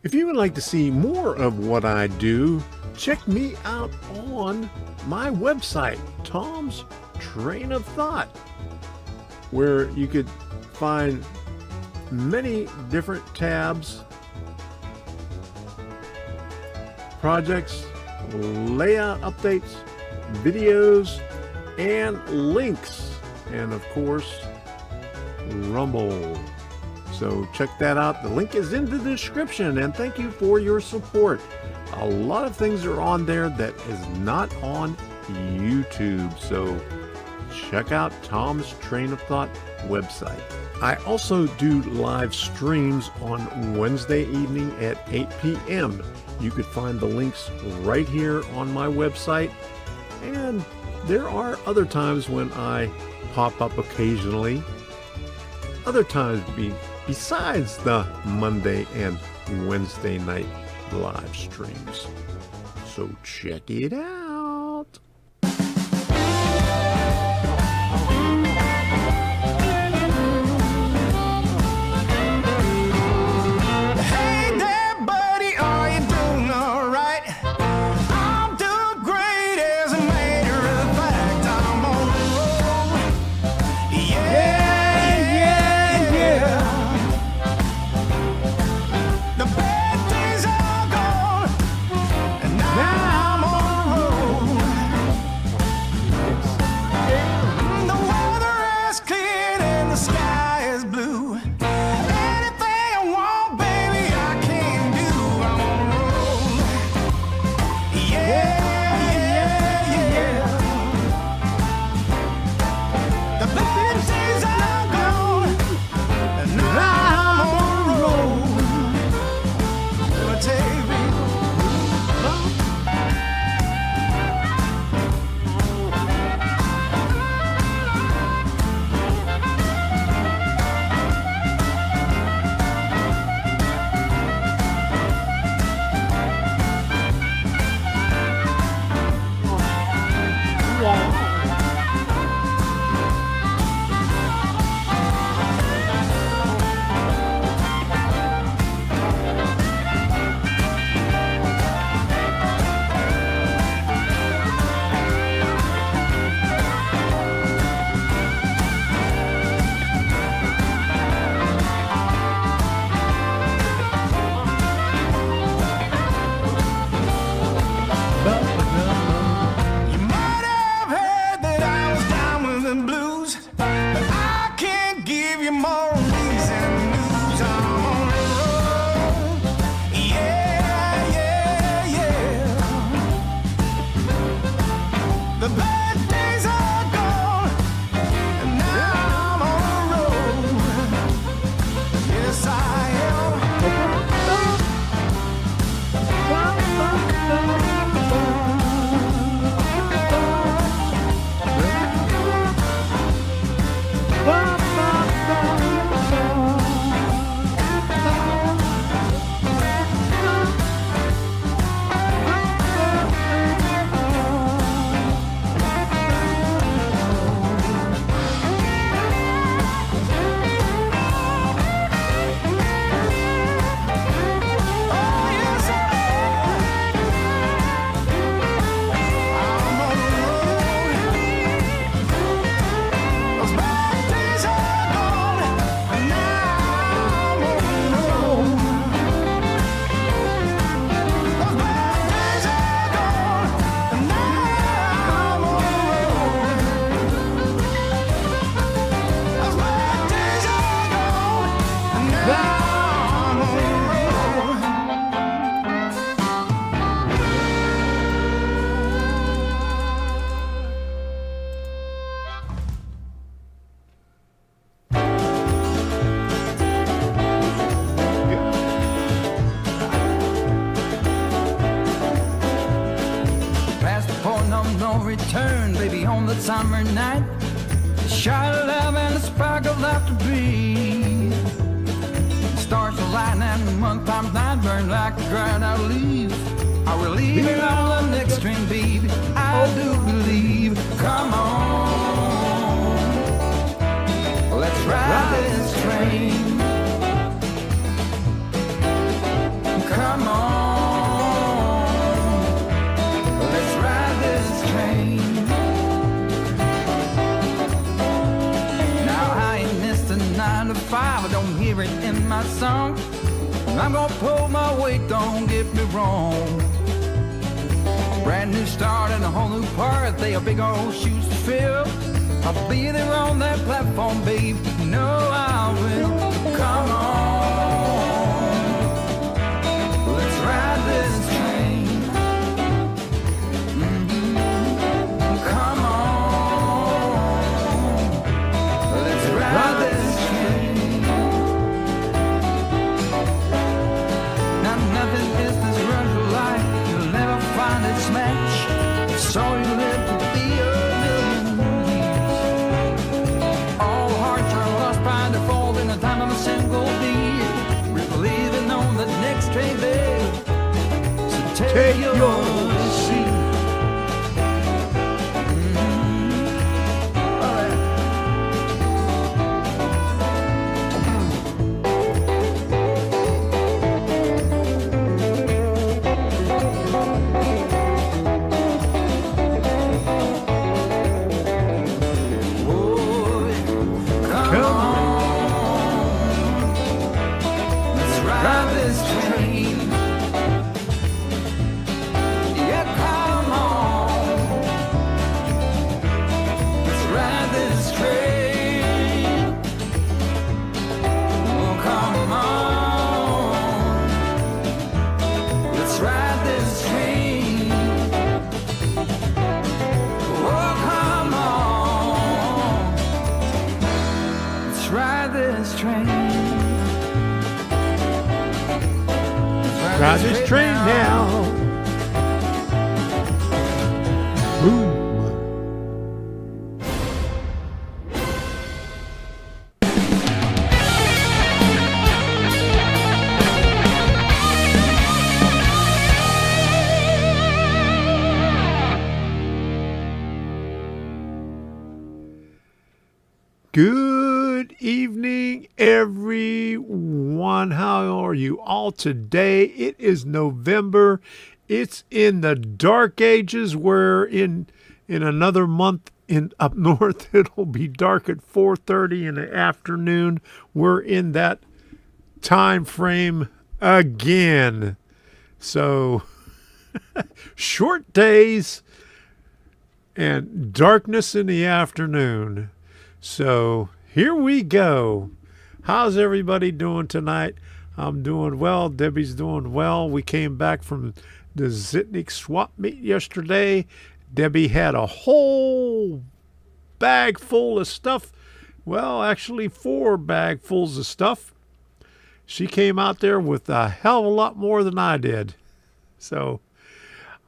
If you would like to see more of what I do, check me out on my website, Tom's Train of Thought, where you could find many different tabs, projects, layout updates, videos, and links, and of course, Rumble. So check that out. The link is in the description, and thank you for your support. A lot of things are on there that is not on YouTube, so check out Tom's Train of Thought website. I also do live streams on Wednesday evening at 8 p.m. You could find the links right here on my website, and there are other times when I pop up occasionally. Other times besides the Monday and Wednesday night live streams. So check it out. Hey there, buddy, are you doing all right? I'm doing great, as a matter of fact. I'm on the road. Yeah. The bad days are gone, and now I'm on the road. The weather has cleared and the sky is blue. Anything I want, baby, I can do. I'm on the road. Yeah. The bad days are gone, and now I'm on the road. Gonna take me. You might have heard that I was down with the blues, but I can't give you more reason news. I'm on the road. Yeah. The bad days are gone, and now I'm on the road. Yes, I am. Oh, yes, I am. I'm on the road. Those bad days are gone, and now I'm on the road. Those bad days are gone, and now I'm on the road. Those bad days are gone, and now I'm on the road. Past the point of no return, baby, on the summer night. The shot of love and the sparkle left to breathe. Stars align and the month times night burn like a dried out leaf. Are we leaving on the next train, baby? I do believe. Come on, let's ride this train. in my song. I'm gonna pull my weight, don't get me wrong. Brand new start and a whole new part. They are big old shoes to fill. I'll be there on that platform, babe. You know I will. Come on, let's ride this train. Come on, let's ride this train. Now nothing is this runs your life. You'll never find its match. So you live to be a million years. All hearts are lost by default in the time of a single beat. We're leaving on the next train, babe. So take your seat. Ride this train now. Boom. Good evening, everyone. How are you all today? It is November. It's in the dark ages where in another month up north it'll be dark at 4:30 in the afternoon. We're in that time frame again. So short days and darkness in the afternoon. So here we go. How's everybody doing tonight? I'm doing well. Debbie's doing well. We came back from the Zitnik swap meet yesterday. Debbie had a whole bag full of stuff. Well, actually 4 bagfuls of stuff. She came out there with a hell of a lot more than I did. So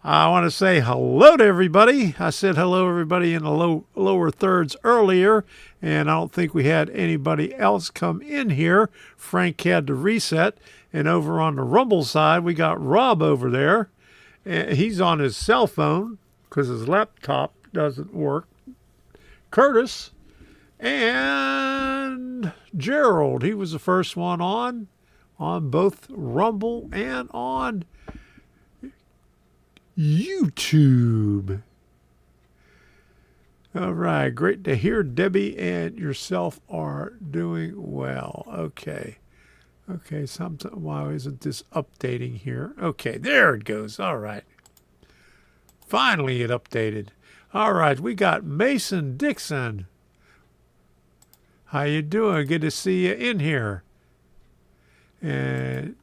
I want to say hello to everybody. I said hello everybody in the lower thirds earlier, and I don't think we had anybody else come in here. Frank had to reset, and over on the Rumble side, we got Rob over there. And he's on his cell phone because his laptop doesn't work. Curtis and Gerald, he was the first one on both Rumble and on YouTube. All right, great to hear Debbie and yourself are doing well. Okay, why isn't this updating here? Okay, there it goes. All right. Finally it updated. All right, we got Mason Dixon. How you doing? Good to see you in here. And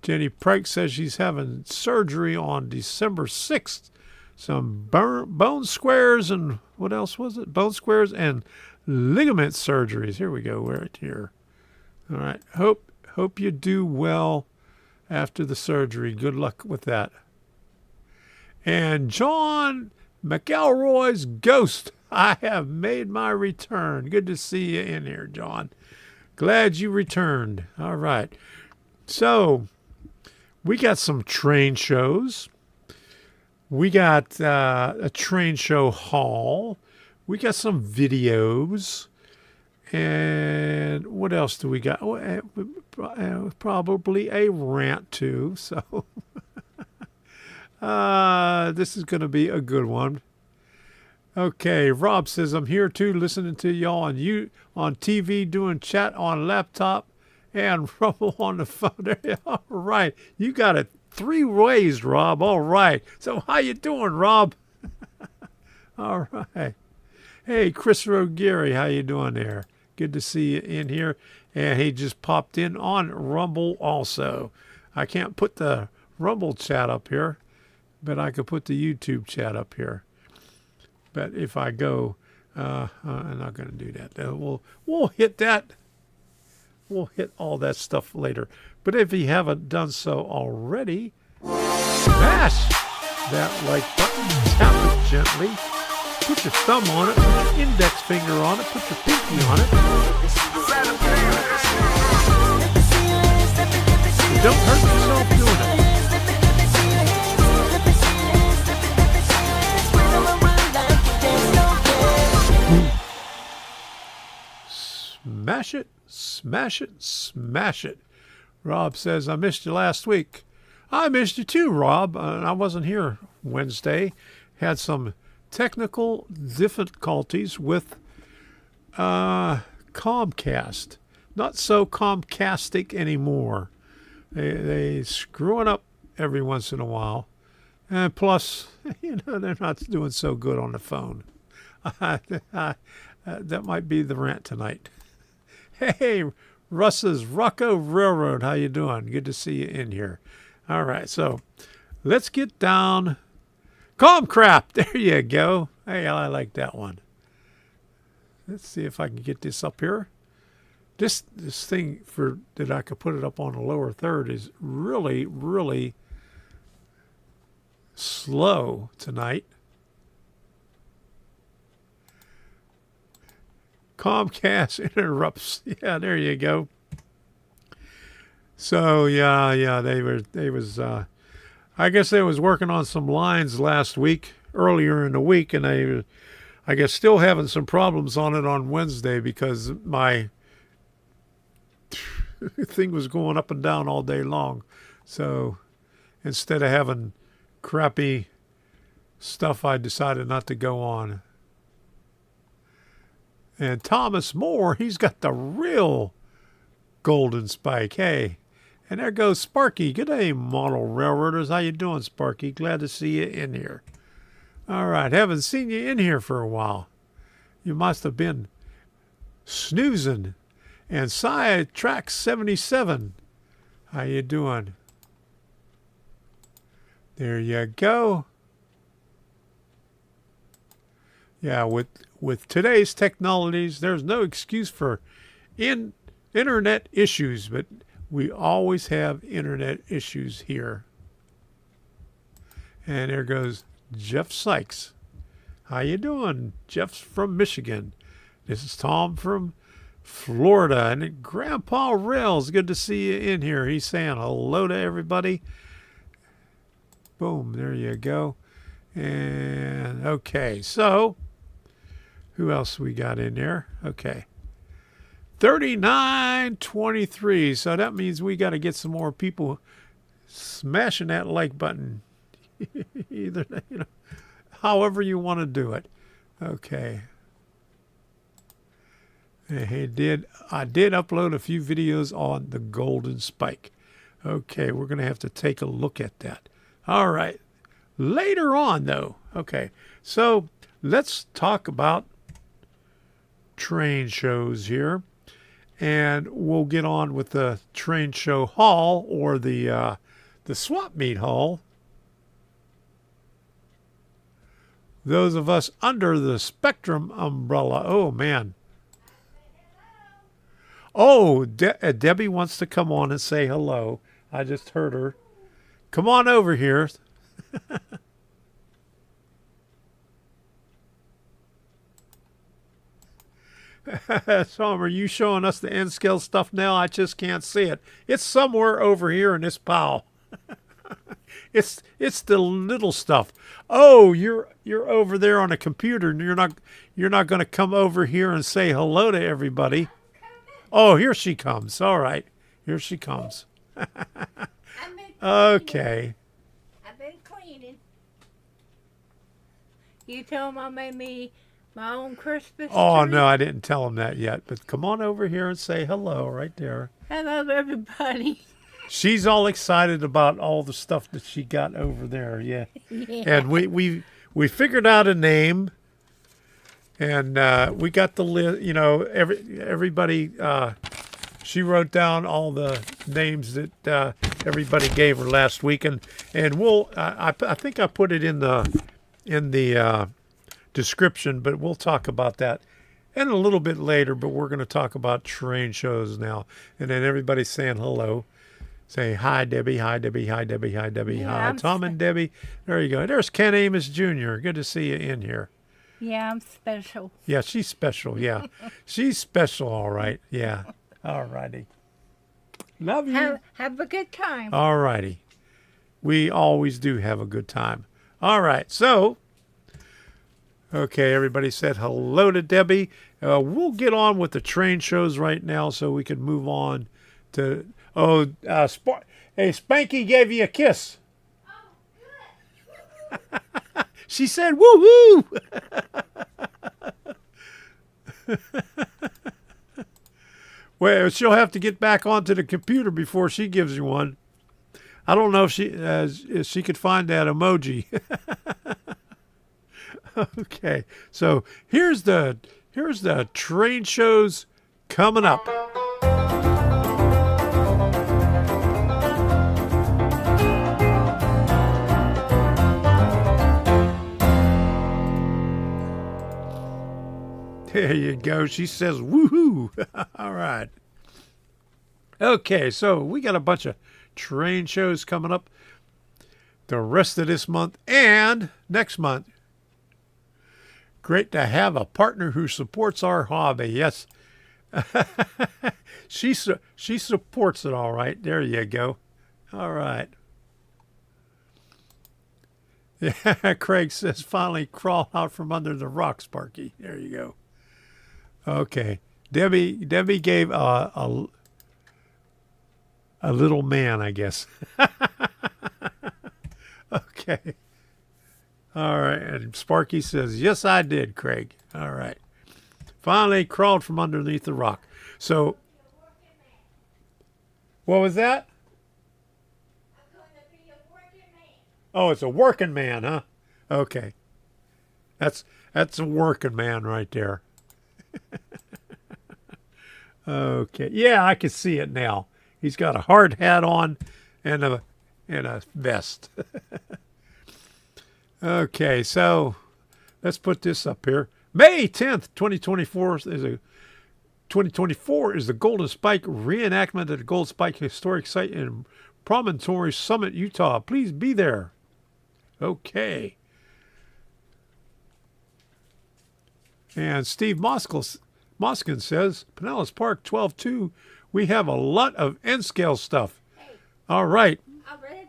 Jenny Pike says she's having surgery on December 6th. Some bone squares and what else was it? Bone squares and ligament surgeries. Here we go. Right here. All right. Hope you do well after the surgery. Good luck with that. And John McElroy's ghost. I have made my return. Good to see you in here, John. Glad you returned. All right. So we got some train shows. We got a train show haul. We got some videos. And what else do we got? Oh, probably a rant too. So this is going to be a good one. Okay, Rob says, I'm here too, listening to y'all on TV, doing chat on laptop and Rumble on the phone. There you are. All right. You got it 3 ways, Rob. All right. So how you doing, Rob? All right. Hey, Chris Rogeri, how you doing there? Good to see you in here. And he just popped in on Rumble also. I can't put the Rumble chat up here, but I could put the YouTube chat up here. But if I go, I'm not going to do that. We'll hit that. We'll hit all that stuff later. But if you haven't done so already, smash that like button, tap it gently, put your thumb on it, put your index finger on it, put your pinky on it. And don't hurt yourself doing it. Smash it, smash it, smash it. Rob says, I missed you last week. I missed you too, Rob. I wasn't here Wednesday. Had some technical difficulties with Comcast. Not so Comcastic anymore. They screwing up every once in a while. And plus, they're not doing so good on the phone. That might be the rant tonight. Hey, Russ's Rocco Railroad, how you doing? Good to see you in here. All right, so let's get down. Calm crap, there you go. Hey, I like that one. Let's see if I can get this up here. This thing that I could put it up on the lower third is really, really slow tonight. Comcast interrupts. Yeah, there you go. So yeah, they was I guess they was working on some lines earlier in the week, and they I guess still having some problems on it on Wednesday because my thing was going up and down all day long. So instead of having crappy stuff, I decided not to go on. And Thomas Moore, he's got the real golden spike. Hey, and there goes Sparky. Good day, model railroaders. How you doing, Sparky? Glad to see you in here. All right, haven't seen you in here for a while. You must have been snoozing. And Cy Track 77, how you doing? There you go. Yeah, with today's technologies, there's no excuse for internet issues, but we always have internet issues here. And there goes Jeff Sykes. How you doing? Jeff's from Michigan. This is Tom from Florida. And Grandpa Rails, good to see you in here. He's saying hello to everybody. Boom, there you go. And okay, so who else we got in there? Okay. 3923. So that means we got to get some more people smashing that like button. Either, however you want to do it. Okay. I did upload a few videos on the golden spike. Okay, we're going to have to take a look at that. All right. Later on, though. Okay. So let's talk about train shows here. And we'll get on with the train show haul, or the swap meet haul. Those of us under the Spectrum umbrella. Oh, man. Oh, Debbie wants to come on and say hello. I just heard her. Come on over here. Tom, are you showing us the N-scale stuff now? I just can't see it. It's somewhere over here in this pile. It's the little stuff. Oh, you're over there on a computer, and you're not going to come over here and say hello to everybody. Oh, here she comes. All right, here she comes. Okay. I've been cleaning. You told him I made me my own Christmas Oh, tree. no, I didn't tell him that yet. But come on over here and say hello right there. Hello, everybody. She's all excited about all the stuff that she got over there. Yeah. Yeah. And we figured out a name, and we got the list. You know, everybody. She wrote down all the names that everybody gave her last week, and we'll. I think I put it in the description, but we'll talk about that and a little bit later. But we're going to talk about train shows now, and then everybody's saying hello. Say hi, Debbie. Hi, Debbie. Hi, Debbie. Hi, Debbie. Yeah, Hi, Tom and Debbie. There you go. There's Ken Amos Jr. Good to see you in here. Yeah, I'm special. Yeah, she's special. Yeah, she's special. All right. Yeah. All righty. Love you. Have a good time. All righty. We always do have a good time. All right. So, okay, everybody said hello to Debbie. We'll get on with the train shows right now so we can move on to. Oh, hey, Spanky gave you a kiss. Oh, good. She said, woo-hoo. Well, she'll have to get back onto the computer before she gives you one. I don't know if she could find that emoji. Okay, so here's the train shows coming up. There you go. She says, woohoo. All right. Okay, so we got a bunch of train shows coming up the rest of this month and next month. Great to have a partner who supports our hobby. Yes. She supports it all right. There you go. All right. Yeah, Craig says, finally crawl out from under the rock, Sparky. There you go. Okay, Debbie gave a little man, I guess. Okay. All right, and Sparky says, yes, I did, Craig. All right. Finally crawled from underneath the rock. So, what was that? I'm going to be a working man. Oh, it's a working man, huh? Okay. That's a working man right there. Okay. Yeah, I can see it now. He's got a hard hat on and a vest. Okay, so let's put this up here. May 10th, 2024 is the Golden Spike reenactment at the Golden Spike Historic Site in Promontory Summit, Utah. Please be there. Okay. And Steve Moskin says, Pinellas Park 12-2, we have a lot of N-scale stuff. Hey, all right. I read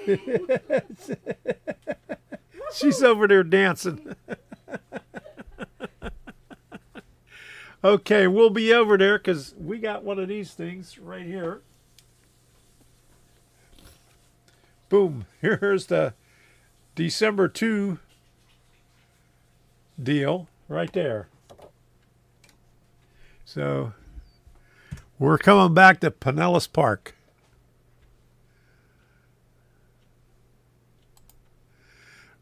it. She's over there dancing. Okay, we'll be over there because we got one of these things right here. Boom. Here's the December 2 deal right there. So we're coming back to Pinellas Park.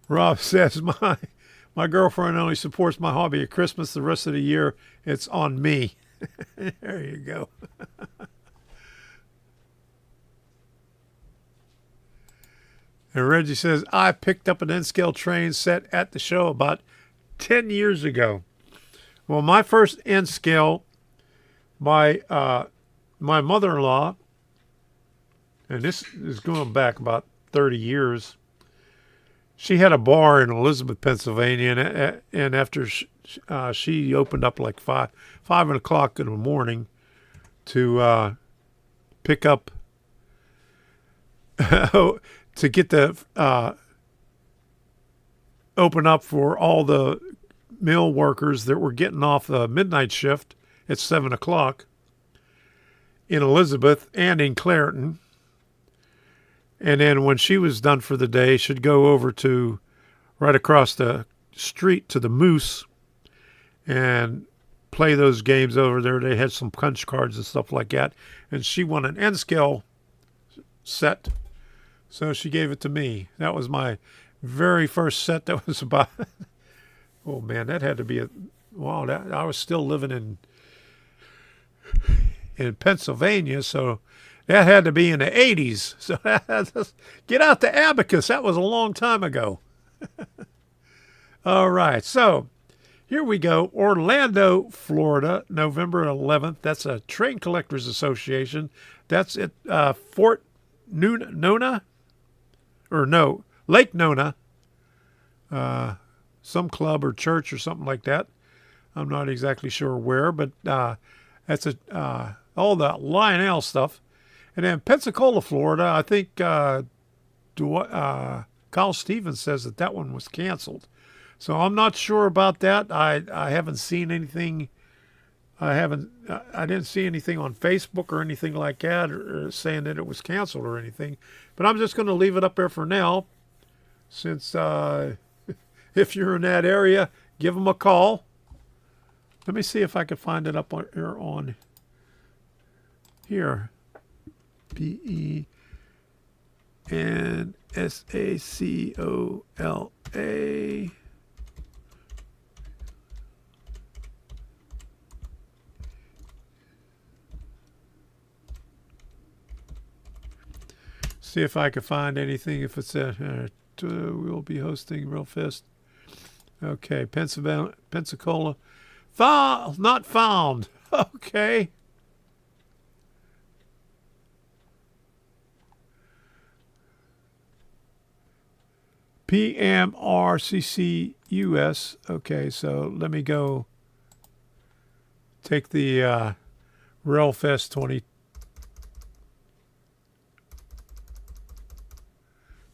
Rob says, my girlfriend only supports my hobby at Christmas. The rest of the year, it's on me. There you go. And Reggie says, I picked up an N-scale train set at the show about 10 years ago. Well, my first N-scale, my mother-in-law, and this is going back about 30 years, she had a bar in Elizabeth, Pennsylvania, and after she opened up like 5 o'clock in the morning to pick up, to get the open up for all the mill workers that were getting off the midnight shift at 7 o'clock in Elizabeth and in Clareton. And then when she was done for the day, she'd go over to right across the street to the Moose and play those games over there. They had some punch cards and stuff like that. And she won an N-scale set. So she gave it to me. That was my very first set that was about... Oh, man, that had to be a... Wow, I was still living in Pennsylvania, so that had to be in the 80s. So get out the abacus. That was a long time ago. All right, so here we go. Orlando, Florida, November 11th. That's a Train Collectors Association. That's at Fort Nona, or no, Lake Nona, some club or church or something like that. I'm not exactly sure where, but that's all the Lionel stuff. And then Pensacola, Florida, I think Kyle Stevens says that one was canceled. So I'm not sure about that. I haven't seen anything. I didn't see anything on Facebook or anything like that, or saying that it was canceled or anything. But I'm just going to leave it up there for now, since if you're in that area, give them a call. Let me see if I can find it up on here. BENSACOLA. See if I can find anything. If it's we'll be hosting Real Fist. Okay, Pensacola. Not found. Okay. PMRCCUS. Okay, so let me go take the Railfest 20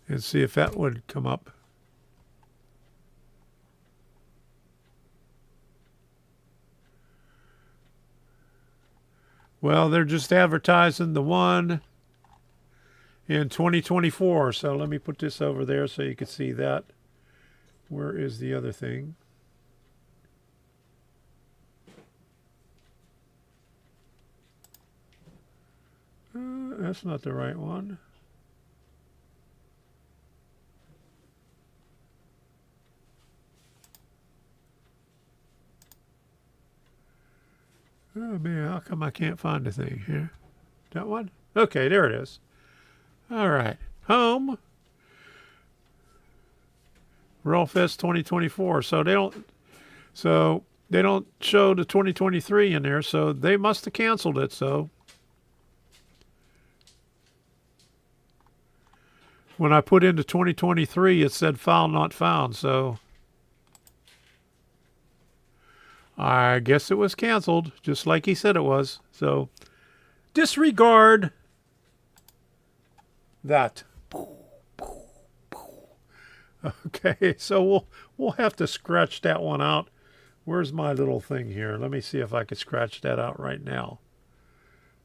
and see if that would come up. Well, they're just advertising the one in 2024. So let me put this over there so you can see that. Where is the other thing? That's not the right one. Oh man, how come I can't find the thing here? That one? Okay, there it is. All right, home. Rollfest 2024. So they don't show the 2023 in there. So they must have canceled it. So when I put into 2023, it said file not found. So I guess it was canceled, just like he said it was. So disregard that. Okay, so we'll have to scratch that one out. Where's my little thing here? Let me see if I can scratch that out right now.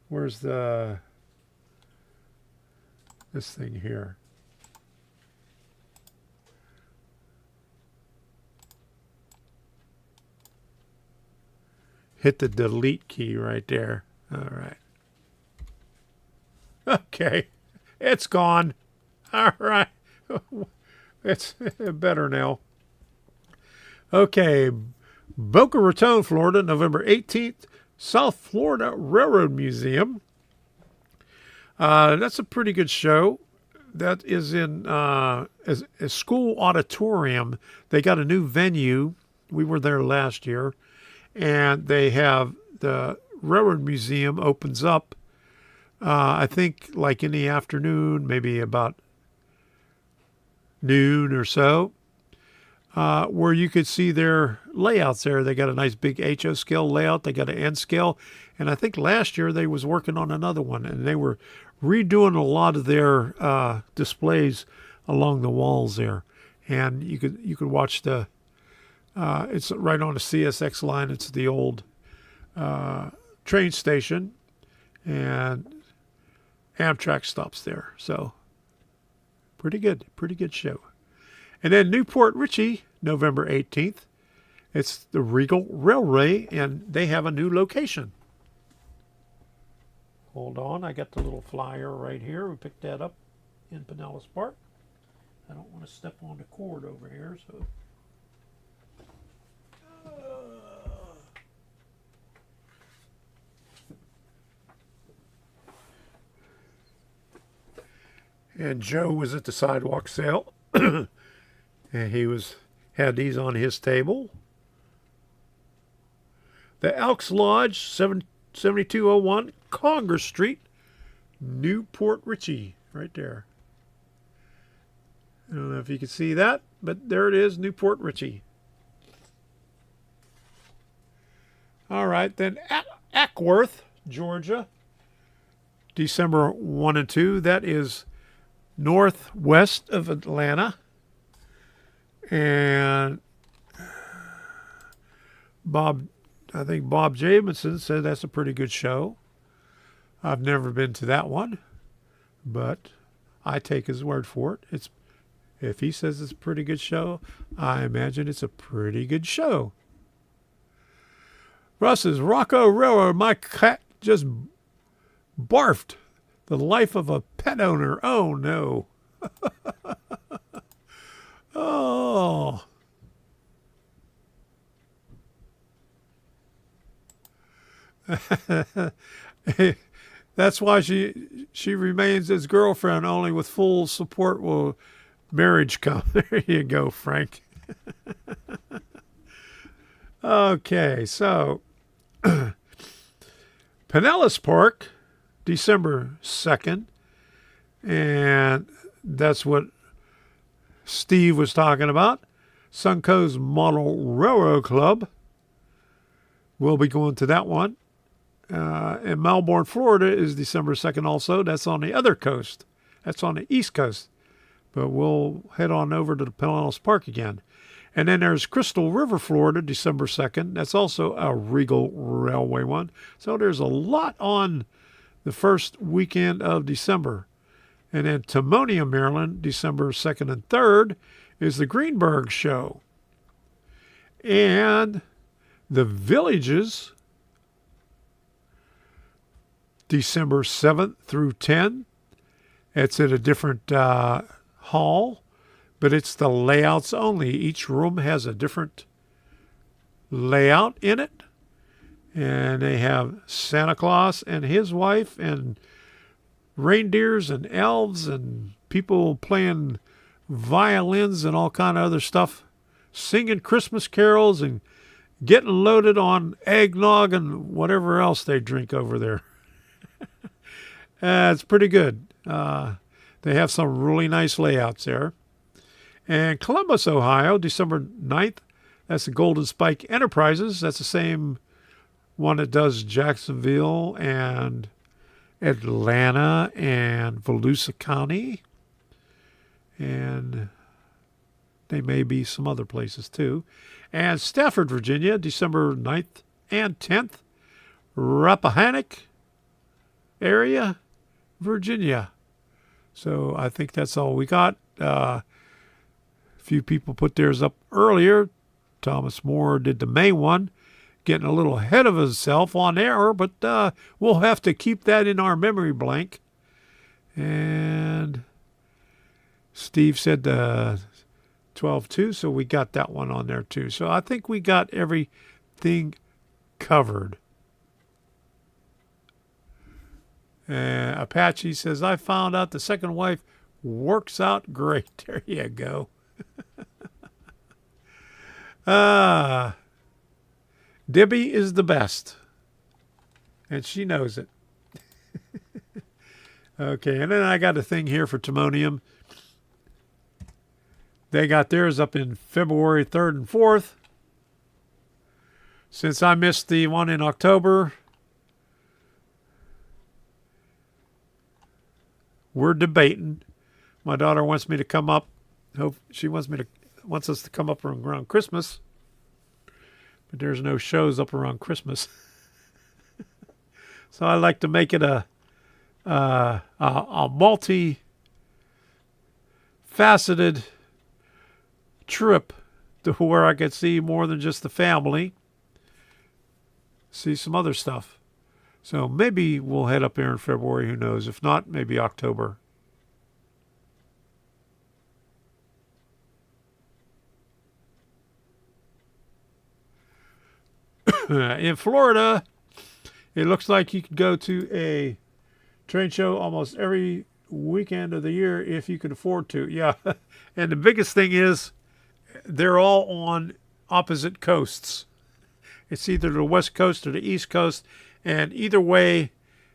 Where's this thing here? Hit the delete key right there. All right. Okay. It's gone. All right. It's better now. Okay. Boca Raton, Florida, November 18th. South Florida Railroad Museum. That's a pretty good show. That is in a school auditorium. They got a new venue. We were there last year. And they have the Railroad Museum opens up, I think, like in the afternoon, maybe about noon or so, where you could see their layouts there. They got a nice big HO scale layout. They got an N scale. And I think last year they was working on another one. And they were redoing a lot of their displays along the walls there. And you could watch the... it's right on the CSX line. It's the old train station, and Amtrak stops there. So pretty good show. And then Newport Richey, November 18th. It's the Regal Railway, and they have a new location. Hold on, I got the little flyer right here. We picked that up in Pinellas Park. I don't want to step on the cord over here, so. And Joe was at the sidewalk sale, and he had these on his table. The Elks Lodge, 7201 Congress Street, Newport Richey, right there. I don't know if you can see that, but there it is, Newport Richey. All right, then Ackworth, Georgia, December 1 and 2. That is northwest of Atlanta. And I think Bob Jamison said that's a pretty good show. I've never been to that one, but I take his word for it. If he says it's a pretty good show, I imagine it's a pretty good show. Russ says, Rocco Railroad, my cat just barfed. The life of a pet owner. Oh, no. Oh. That's why she remains his girlfriend. Only with full support will marriage come. There you go, Frank. Okay, so Pinellas Park, December 2nd, and that's what Steve was talking about. Suncoast Model Railroad Club. We'll be going to that one. And Melbourne, Florida is December 2nd also. That's on the other coast. That's on the East Coast. But we'll head on over to the Pinellas Park again. And then there's Crystal River, Florida, December 2nd. That's also a Regal Railway one. So there's a lot on the first weekend of December. And then Timonium, Maryland, December 2nd and 3rd is the Greenberg Show. And the Villages, December 7th through 10th. It's at a different hall, but it's the layouts only. Each room has a different layout in it. And they have Santa Claus and his wife and reindeers and elves and people playing violins and all kind of other stuff, singing Christmas carols and getting loaded on eggnog and whatever else they drink over there. It's pretty good. They have some really nice layouts there. And Columbus, Ohio, December 9th, that's the Golden Spike Enterprises. That's the same one that does Jacksonville and Atlanta and Volusia County. And they may be some other places too. And Stafford, Virginia, December 9th and 10th. Rappahannock area, Virginia. So I think that's all we got. A few people put theirs up earlier. Thomas Moore did the May one, getting a little ahead of himself on there, but we'll have to keep that in our memory blank. And Steve said 12-2, so we got that one on there too. So I think we got everything covered. Apache says, I found out the second wife works out great. There you go. Debbie is the best. And she knows it. Okay, and then I got a thing here for Timonium. They got theirs up in February 3rd and 4th. Since I missed the one in October, we're debating. My daughter wants me to come up. She wants us to come up around Christmas. But there's no shows up around Christmas. So I like to make it a multi-faceted trip to where I could see more than just the family. See some other stuff. So maybe we'll head up there in February. Who knows? If not, maybe October. In Florida, it looks like you could go to a train show almost every weekend of the year if you can afford to. Yeah. And the biggest thing is they're all on opposite coasts. It's either the West Coast or the East Coast. And either way,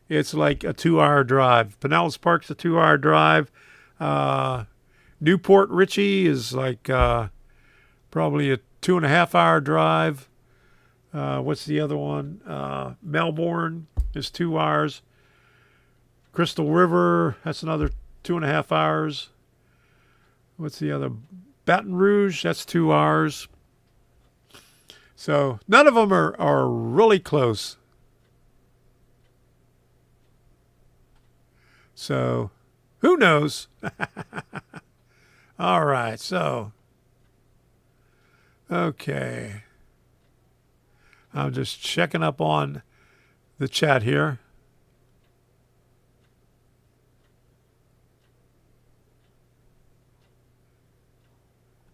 it's like a 2-hour drive. Pinellas Park's a 2-hour drive. Newport Richey is like probably a 2.5-hour drive. What's the other one? Melbourne is 2 hours. Crystal River, that's another 2.5 hours. What's the other? Baton Rouge, that's 2 hours. So none of them are really close. So who knows? All right, so okay. I'm just checking up on the chat here.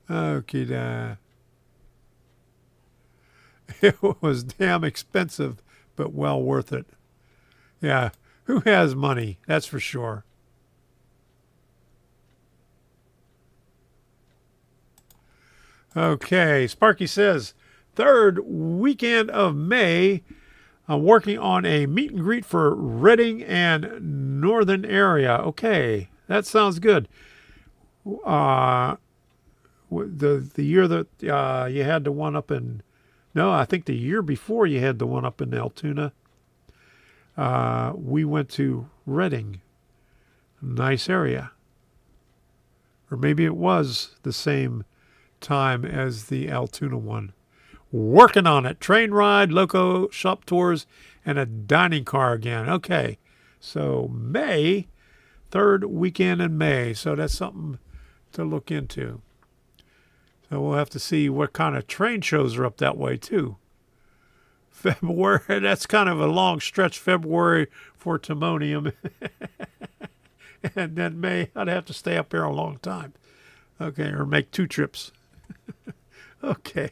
Okay, it was damn expensive, but well worth it. Yeah, who has money? That's for sure. Okay, Sparky says, 3rd weekend of May, I'm working on a meet and greet for Reading and Northern area. Okay, that sounds good. The year that you had the one up in, no, I think the year before you had the one up in Altoona, we went to Reading. Nice area. Or maybe it was the same time as the Altoona one. Working on it. Train ride, loco, shop tours, and a dining car again. Okay. So May, 3rd weekend in May. So that's something to look into. So we'll have to see what kind of train shows are up that way too. February, that's kind of a long stretch, February for Timonium. And then May, I'd have to stay up there a long time. Okay, or make 2 trips. Okay.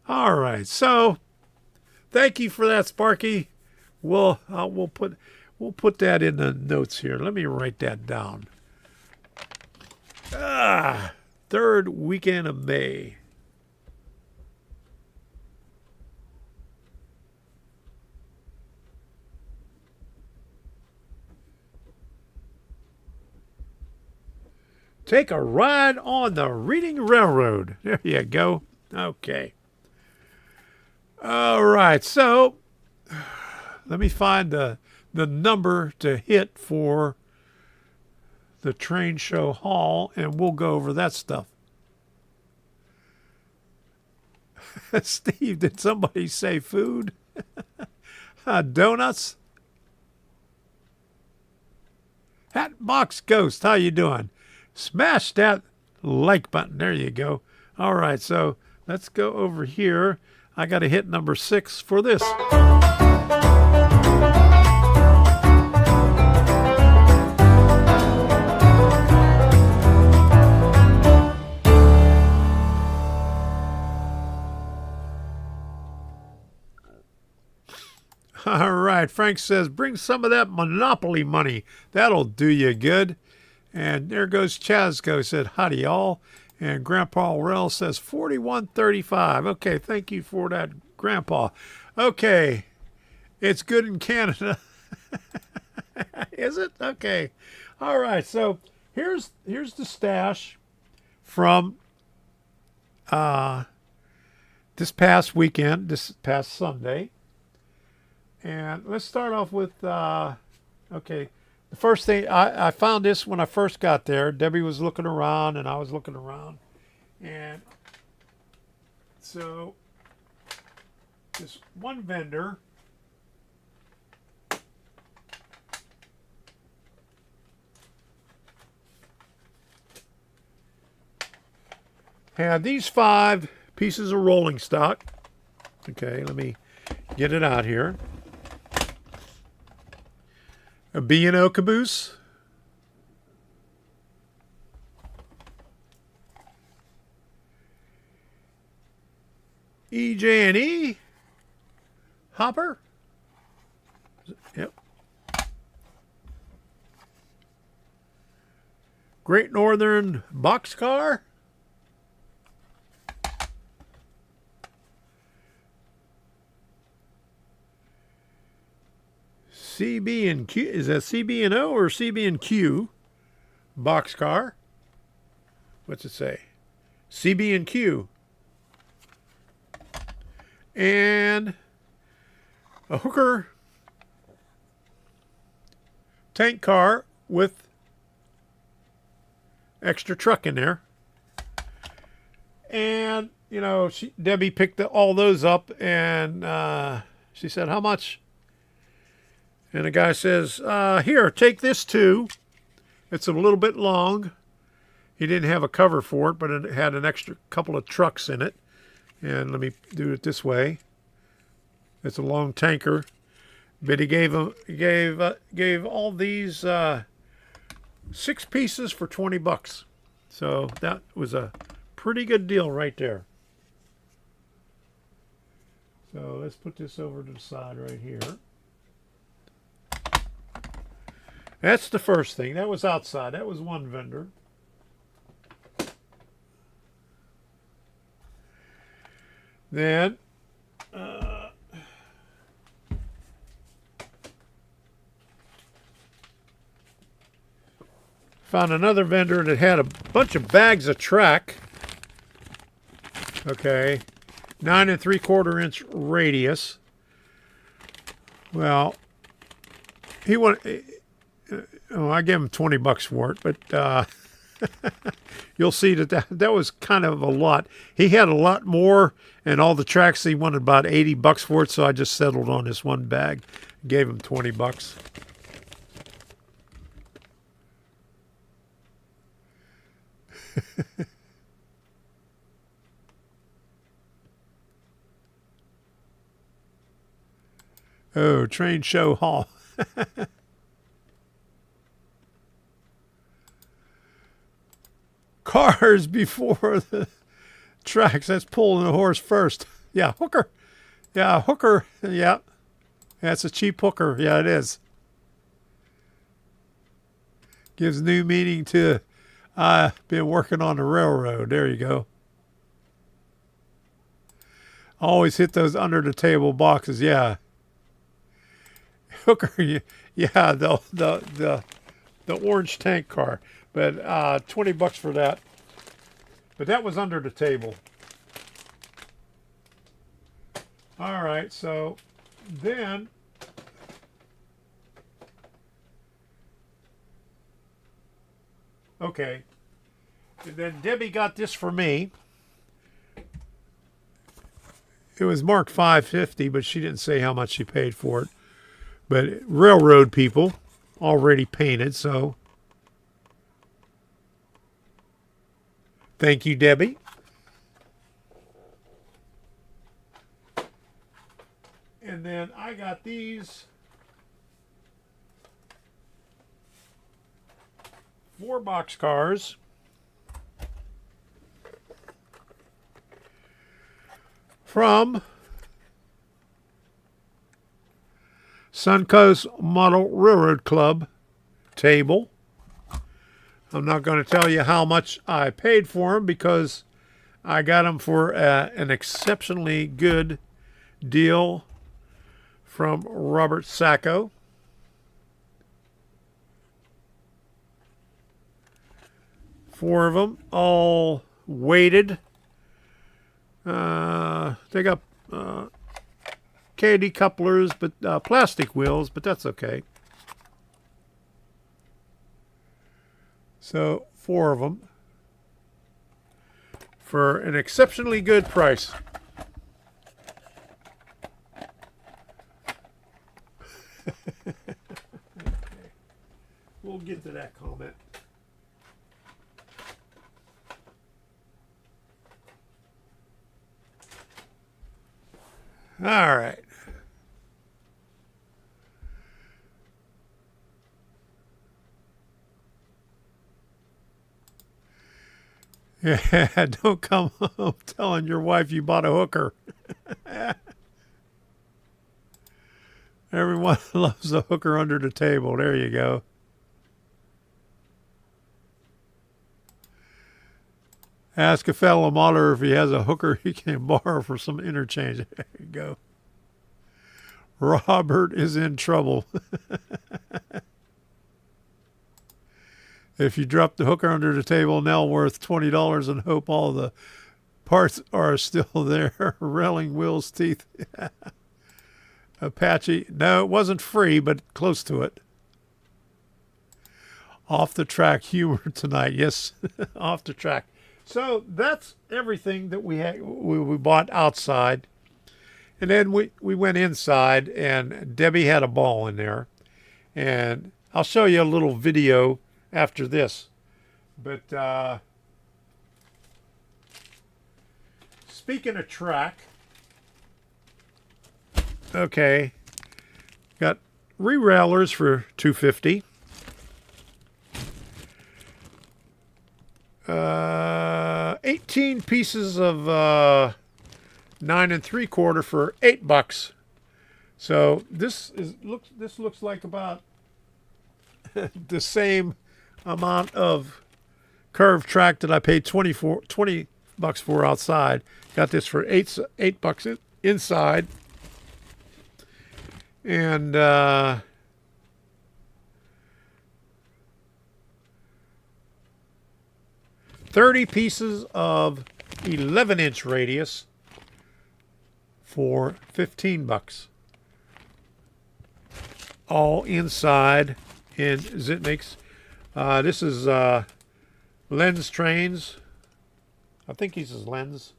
All right. So thank you for that, Sparky. We'll put that in the notes here. Let me write that down. 3rd weekend of May. Take a ride on the Reading Railroad. There you go. Okay. All right. So let me find the number to hit for the train show hall, and we'll go over that stuff. Steve, did somebody say food? Donuts? Hatbox Ghost, how you doing? Smash that like button. There you go. All right, so let's go over here. I got to hit number 6 for this. All right, Frank says, bring some of that Monopoly money. That'll do you good. And there goes Chazco, said, howdy, y'all. And Grandpa Rell says, 41.35. Okay, thank you for that, Grandpa. Okay, it's good in Canada. Is it? Okay. All right, so here's the stash from this past weekend, this past Sunday. And let's start off with, okay, the first thing, I found this when I first got there. Debbie was looking around and I was looking around. And so this one vendor had these 5 pieces of rolling stock. Okay, let me get it out here. A B&O caboose. EJ&E hopper. Yep. Great Northern boxcar. CB and Q, is that CB and O or CB and Q? Boxcar. What's it say? CB and Q. And a Hooker tank car with extra truck in there. And, you know, Debbie picked all those up, and she said, how much? And the guy says, here, take this too. It's a little bit long. He didn't have a cover for it, but it had an extra couple of trucks in it. And let me do it this way. It's a long tanker. But he gave all these 6 pieces for $20. So that was a pretty good deal right there. So let's put this over to the side right here. That's the first thing. That was outside. That was one vendor. Then found another vendor that had a bunch of bags of track. Okay, 9 3/4 inch radius. Well, he wanted. I gave him $20 for it, but you'll see that was kind of a lot. He had a lot more, and all the tracks he wanted about $80 for it. So I just settled on this one bag, gave him $20. Oh, train show hall. Cars before the tracks. That's pulling the horse first. Yeah, hooker. Yeah, hooker. Yeah. That's a cheap hooker. Yeah, it is. Gives new meaning to been working on the railroad. There you go. Always hit those under the table boxes. Yeah. Hooker. Yeah, the orange tank car. But $20 for that. But that was under the table. All right, so then okay. And then Debbie got this for me. It was marked $5.50, but she didn't say how much she paid for it. But railroad people already painted, so thank you, Debbie. And then I got these 4 boxcars. From Suncoast Model Railroad Club table. I'm not going to tell you how much I paid for them because I got them for an exceptionally good deal from Robert Sacco. Four of them, all weighted. They got KD couplers, but plastic wheels, but that's okay. So 4 of them for an exceptionally good price. We'll get to that comment. All right. Yeah, don't come home telling your wife you bought a hooker. Everyone loves a hooker under the table. There you go. Ask a fellow modder if he has a hooker he can borrow for some interchange. There you go. Robert is in trouble. If you drop the hooker under the table, now worth $20 and hope all the parts are still there. Railing wheels, teeth. Apache. No, it wasn't free, but close to it. Off the track humor tonight. Yes, off the track. So that's everything that we had. We bought outside. And then we went inside, and Debbie had a ball in there. And I'll show you a little video after this. But speaking of track, okay, got re-railers for $250. 18 pieces of 9 3/4 for $8. So this looks like about the same amount of curved track that I paid $20 for outside. Got this for $8 inside, and 30 pieces of 11-inch radius for $15. All inside in Zitniks. This is Lens Trains. I think he says Lens.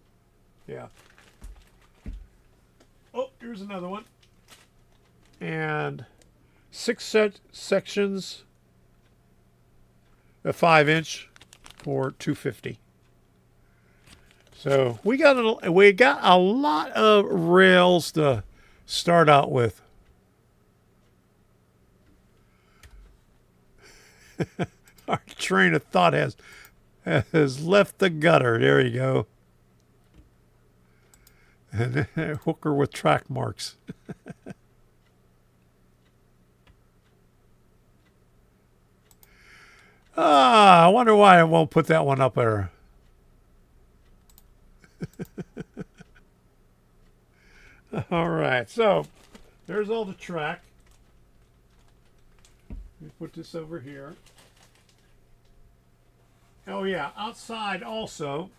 Yeah. Oh, here's another one. And 6 sections, a 5-inch for $250. So we got a lot of rails to start out with. Our train of thought has left the gutter. There you go. And a hooker with track marks. I wonder why I won't put that one up there. All right, so there's all the track. Let me put this over here. Oh yeah, outside also.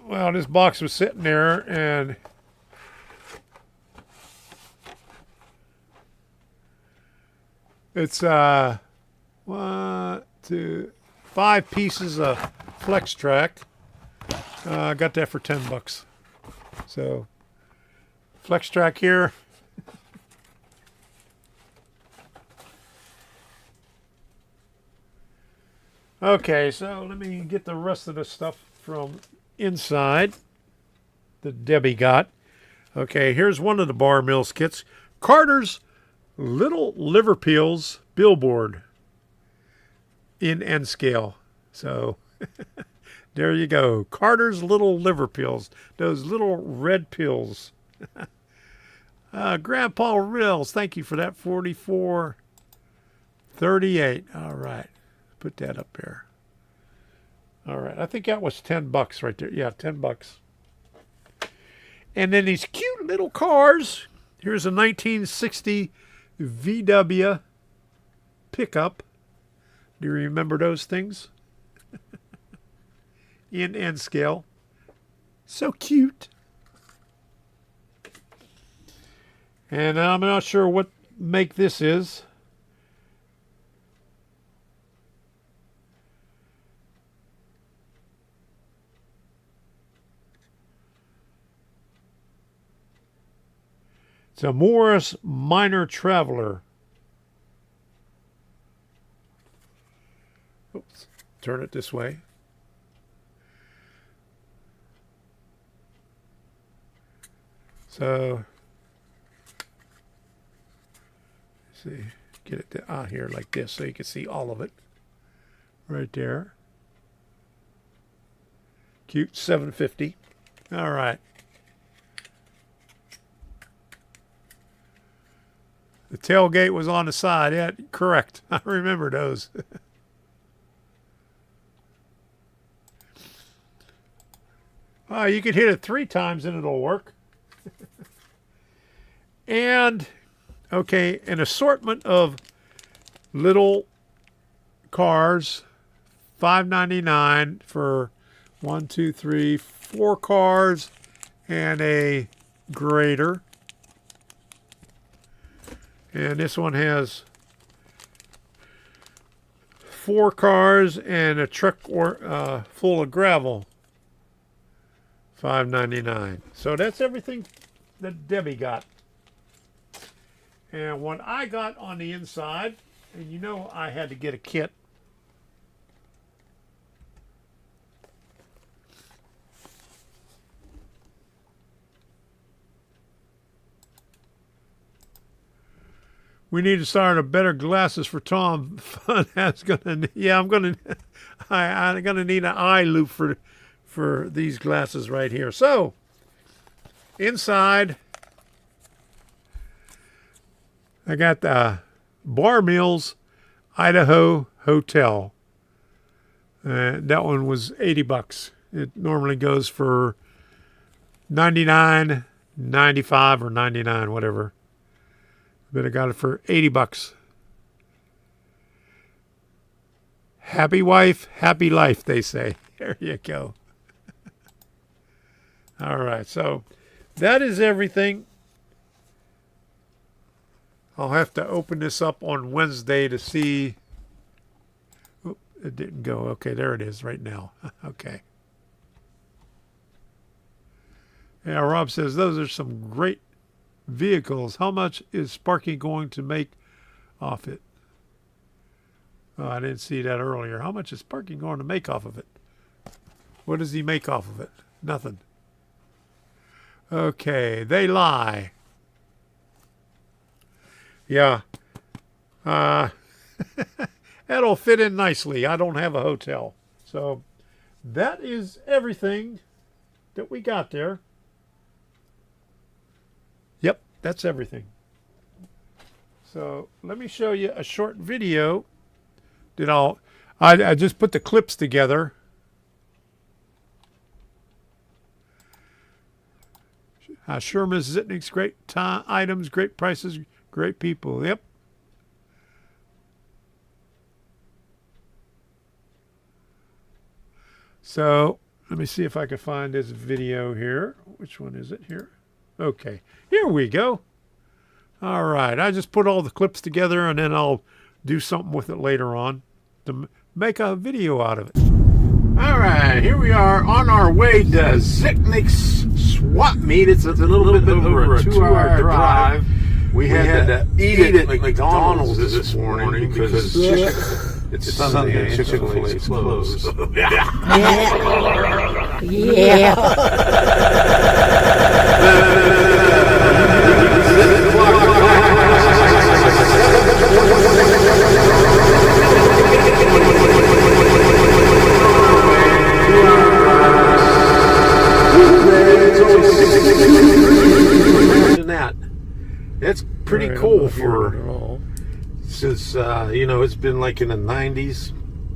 Well, this box was sitting there, and it's 1, 2, 5 pieces of flex track. I got that for $10. So flex track here. Okay, so let me get the rest of the stuff from inside that Debbie got. Okay, here's one of the Bar Mills kits. Carter's Little Liver Peels Billboard in N scale. So there you go. Carter's Little Liver Peels. Those little red pills. Grandpa Rills, thank you for that. $44.38. All right. Put that up there. All right. I think that was $10 right there. Yeah, $10. And then these cute little cars. Here's a 1960 VW pickup. Do you remember those things? In N scale. So cute. And I'm not sure what make this is. It's a Morris Minor Traveler. Oops, turn it this way. So, let's see, get it out here like this so you can see all of it. Right there. Cute, $7.50. All right. The tailgate was on the side. Yeah, correct. I remember those. Oh, you could hit it 3 times and it'll work. And, okay, an assortment of little cars, $5.99 for 1, 2, 3, 4 cars and a grader. And this one has 4 cars and a truck full of gravel. $5.99. So that's everything that Debbie got. And what I got on the inside, and you know I had to get a kit. We need to start a better glasses for Tom. Fun has gonna. Yeah, I'm gonna need an eye loop for these glasses right here. So inside, I got the Bar Meals Idaho Hotel. That one was $80. It normally goes for $99, $95, or $99, whatever. But I got it for $80. Happy wife, happy life, they say. There you go. All right, so that is everything. I'll have to open this up on Wednesday to see. Oop, it didn't go. Okay, there it is right now. Okay. Yeah, Rob says those are some great vehicles. How much is Sparky going to make off it? Oh, I didn't see that earlier. How much is Sparky going to make off of it? What does he make off of it? Nothing. Okay, they lie. Yeah. That'll fit in nicely. I don't have a hotel. So that is everything that we got there. Yep, that's everything. So let me show you a short video that I just put the clips together. Sure, Miss Zitnick's great items, great prices, great people. Yep. So let me see if I can find this video here. Which one is it here? Okay, here we go. All right, I just put all the clips together and then I'll do something with it later on to make a video out of it. All right, here we are on our way to Zitnick's swap meet. It's a little bit over a 2-hour drive. We had to eat at McDonald's this morning because it's Sunday and Chick-fil-A's closed. Yeah. It's pretty cool for, since, you know, it's been like in the 90s,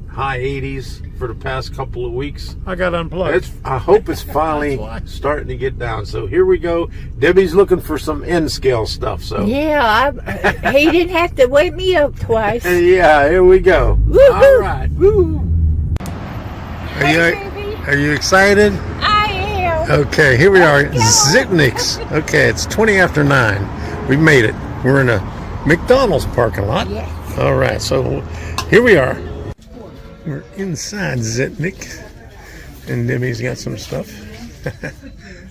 high 80s for the past couple of weeks. I got unplugged. I hope it's finally starting to get down. So here we go. Debbie's looking for some N-scale stuff. So Yeah, he didn't have to wake me up twice. Yeah, here we go. Woo-hoo. All right. Woo. Are you excited? I am. Okay, here we are. Zitnick's. Okay, it's 20 after 9. We made it. We're in a McDonald's parking lot. Yes. All right, so here we are. We're inside Zitnick, and Debbie's got some stuff.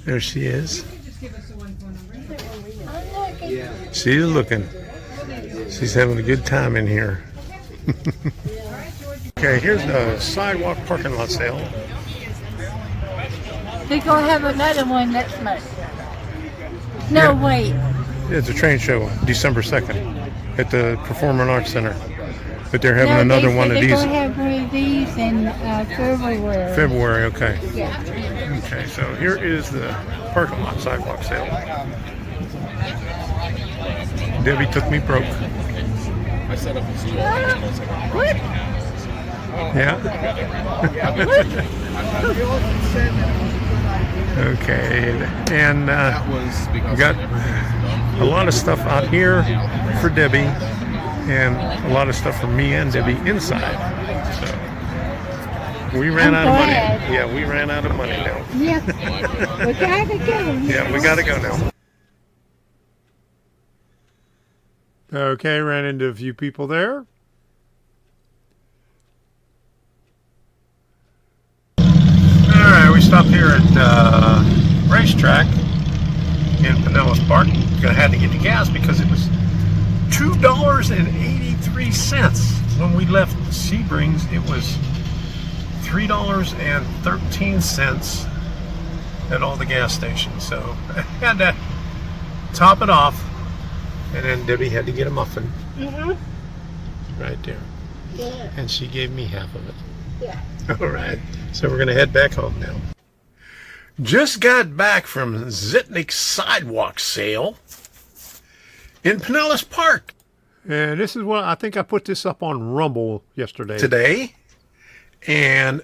There she is. She's looking. She's having a good time in here. Okay, here's the sidewalk parking lot sale. They're going to have another one next month. No, Yeah. wait. It's a train show, December 2nd, at the Performing Arts Center. But they're having No, another they one said of they're these gonna have one of these in February. February. Okay. Yeah. Okay, so here is the parking lot sidewalk sale. Debbie took me broke. What? Yeah. Okay, and got a lot of stuff out here for Debbie, and a lot of stuff for me and Debbie inside. So we ran out of money. glad. Yeah, we ran out of money now. Yeah. We gotta go. Yeah, we gotta go now. Okay, ran into a few people there. Alright, we stopped here at Racetrack in Pinellas Park. Gonna have to get the gas because it was $2.83. When we left Sebrings, it was $3.13 at all the gas stations. So I had to top it off. And then Debbie had to get a muffin. Right there. Yeah. And she gave me half of it. Yeah. All right. So we're going to head back home now. Just got back from Zitnik's sidewalk sale in Pinellas Park. And this is what I think I put this up on Rumble yesterday. Today. And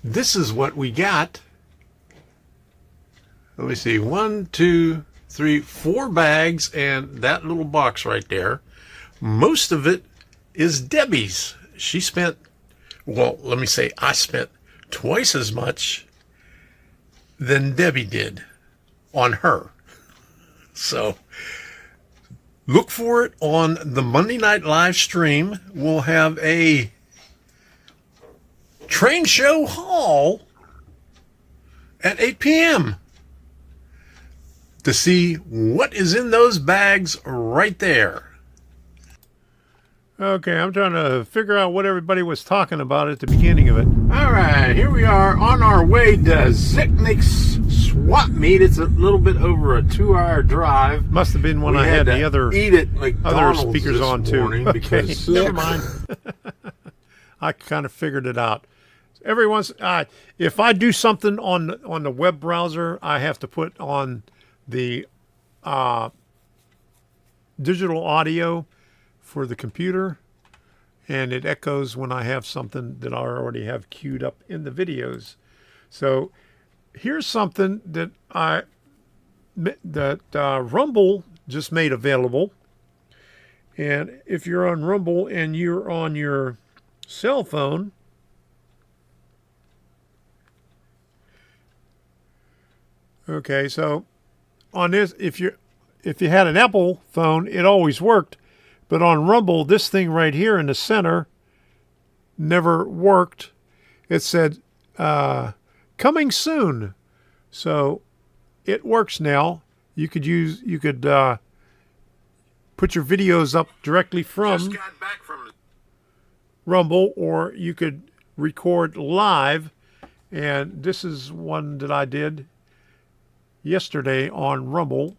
this is what we got. Let me see. 1, 2, 3, 4 bags and that little box right there. Most of it is Debbie's. She spent, well, let me say, I spent twice as much than Debbie did on her. So look for it on the Monday night live stream. We'll have a train show haul at 8 p.m. to see what is in those bags right there. Okay, I'm trying to figure out what everybody was talking about at the beginning of it. All right, here we are on our way to Zitnik's swap meet. It's a little bit over a 2-hour drive. Must have been when I had the other speakers on too. Because never mind. I kind of figured it out. Every once, if I do something on the web browser, I have to put on the digital audio for the computer, and it echoes when I have something that I already have queued up in the videos. So here's something that Rumble just made available. And if you're on Rumble and you're on your cell phone, okay, so on this, if you had an Apple phone, it always worked. But on Rumble, this thing right here in the center never worked. It said, coming soon. So it works now. You could put your videos up directly from Rumble, or you could record live. And this is one that I did yesterday on Rumble.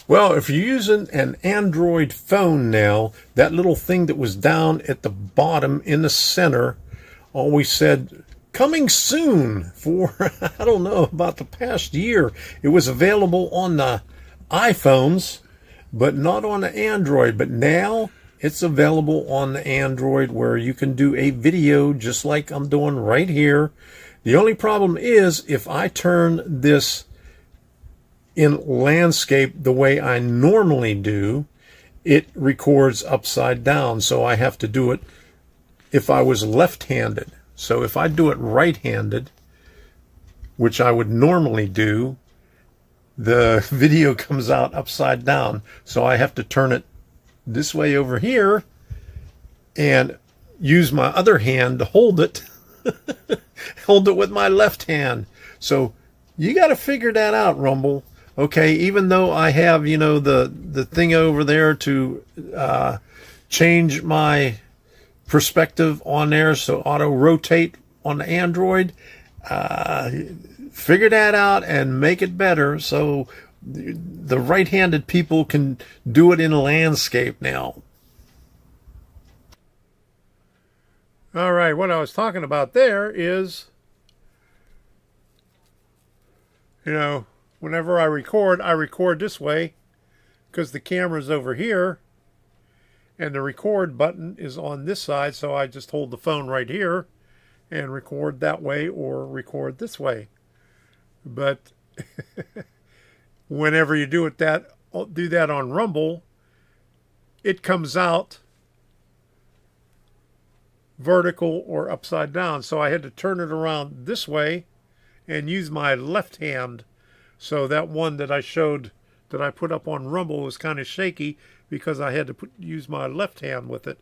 Well, if you're using an Android phone now, that little thing that was down at the bottom in the center always said, coming soon for, I don't know, about the past year. It was available on the iPhones, but not on the Android. But now it's available on the Android, where you can do a video just like I'm doing right here. The only problem is if I turn this in landscape the way I normally do, it records upside down. So I have to do it if I was left-handed. So if I do it right-handed, which I would normally do, the video comes out upside down. So I have to turn it this way over here and use my other hand to hold it. Hold it with my left hand. So you got to figure that out, Rumble. Okay, even though I have, the thing over there to change my perspective on there, so auto rotate on the Android, figure that out and make it better. So the right-handed people can do it in landscape now. All right, what I was talking about there is, you know, whenever I record this way because the camera's over here and the record button is on this side, so I just hold the phone right here and record that way or record this way. But whenever you do that on Rumble, it comes out vertical or upside down. So I had to turn it around this way and use my left hand. So that one that I showed that I put up on Rumble was kind of shaky because I had to use my left hand with it.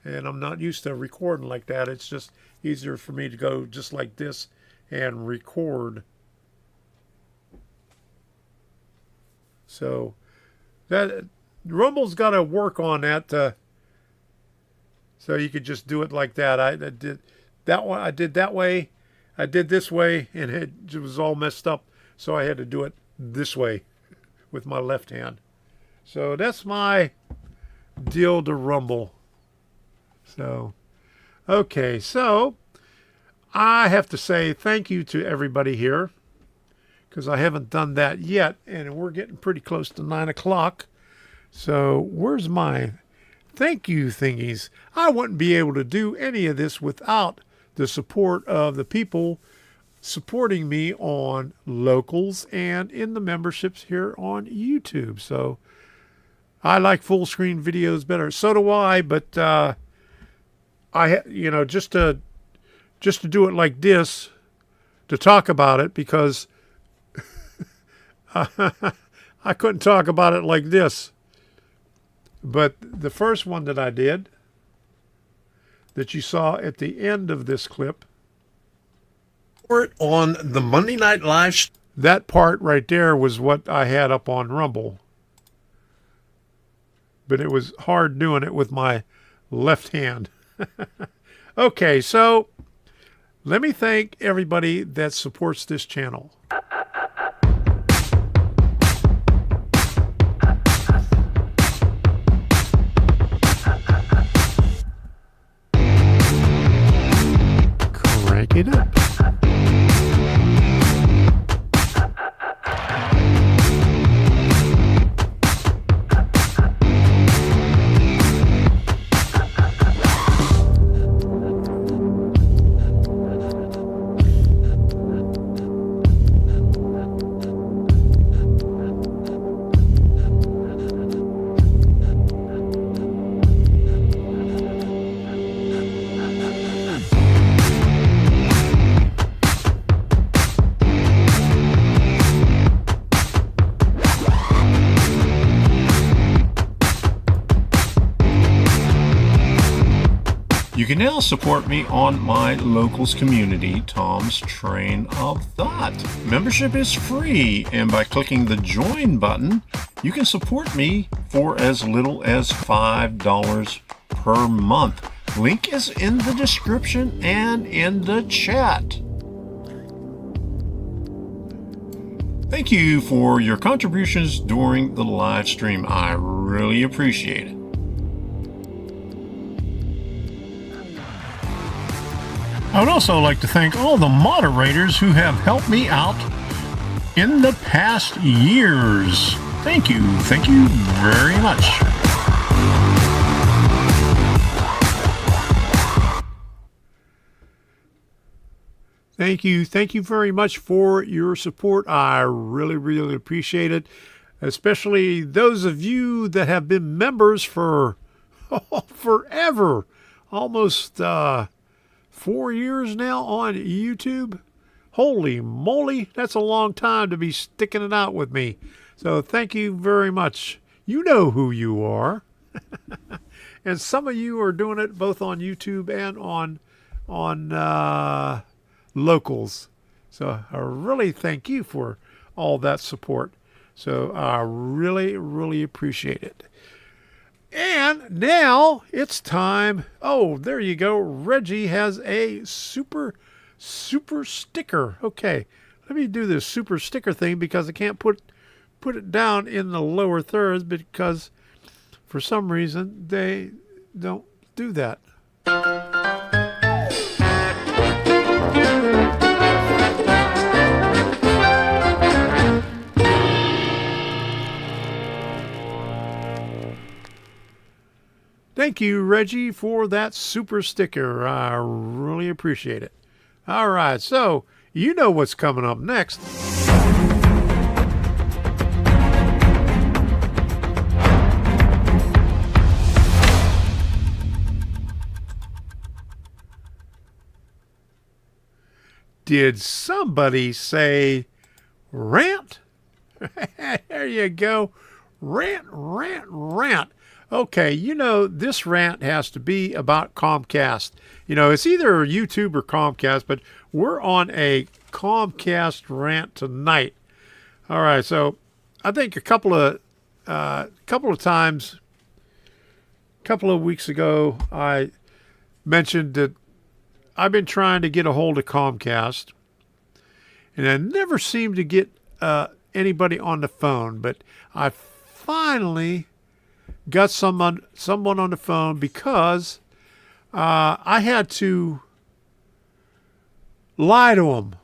And I'm not used to recording like that. It's just easier for me to go just like this and record. So that Rumble's got to work on that. So you could just do it like that. I did that one. I did that way. I did this way, and it was all messed up. So I had to do it this way with my left hand. So that's my deal to Rumble. So, okay. So I have to say thank you to everybody here because I haven't done that yet, and we're getting pretty close to 9 o'clock. So where's my thank you thingies? I wouldn't be able to do any of this without the support of the people supporting me on Locals and in the memberships here on YouTube. So I like full screen videos better. So do I, but just to do it like this, to talk about it, because I couldn't talk about it like this. But the first one that I did, that you saw at the end of this clip, on the Monday Night Live, that part right there was what I had up on Rumble. But it was hard doing it with my left hand. Okay, so let me thank everybody that supports this channel. Crank it up. You can now support me on my Locals community, Tom's Train of Thought. Membership is free, and by clicking the join button, you can support me for as little as $5 per month. Link is in the description and in the chat. Thank you for your contributions during the live stream. I really appreciate it. I would also like to thank all the moderators who have helped me out in the past years. Thank you very much. Thank you very much for your support. I really appreciate it, especially those of you that have been members for forever, almost 4 years now on YouTube. Holy moly, that's a long time to be sticking it out with me. So thank you very much. You know who you are. And some of you are doing it both on YouTube and on Locals. So I really thank you for all that support. So I really appreciate it. And now it's time. Oh, there you go. Reggie has a super sticker. Okay, let me do this super sticker thing because I can't put put it down in the lower thirds because for some reason they don't do that. Thank you, Reggie, for that super sticker. I really appreciate it. All right, so you know what's coming up next. Did somebody say rant? There you go. Rant, rant, rant. Okay, you know, this rant has to be about Comcast. You know, it's either YouTube or Comcast, but we're on a Comcast rant tonight. All right, so I think a couple of times, a couple of weeks ago, I mentioned that I've been trying to get a hold of Comcast, and I never seem to get anybody on the phone, but I finally got someone on the phone because I had to lie to them.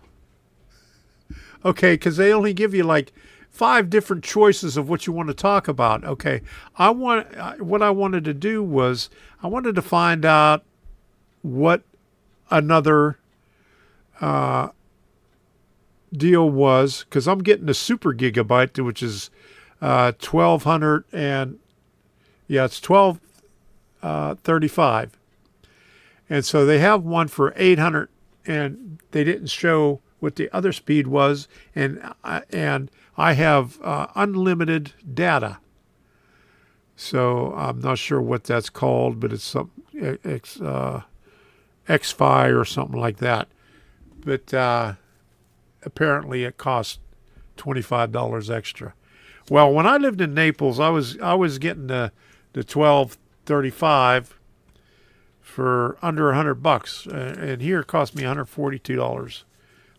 Okay, because they only give you like 5 different choices of what you want to talk about. Okay, what I wanted to do was I wanted to find out what another deal was, because I'm getting a super gigabyte, which is 1200 and it's 1235. And so they have one for 800, and they didn't show what the other speed was, and I have unlimited data. So I'm not sure what that's called, but it's some X-Fi or something like that. But apparently it costs $25 extra. Well, when I lived in Naples, I was getting the 1235 for under $100, and here it cost me $142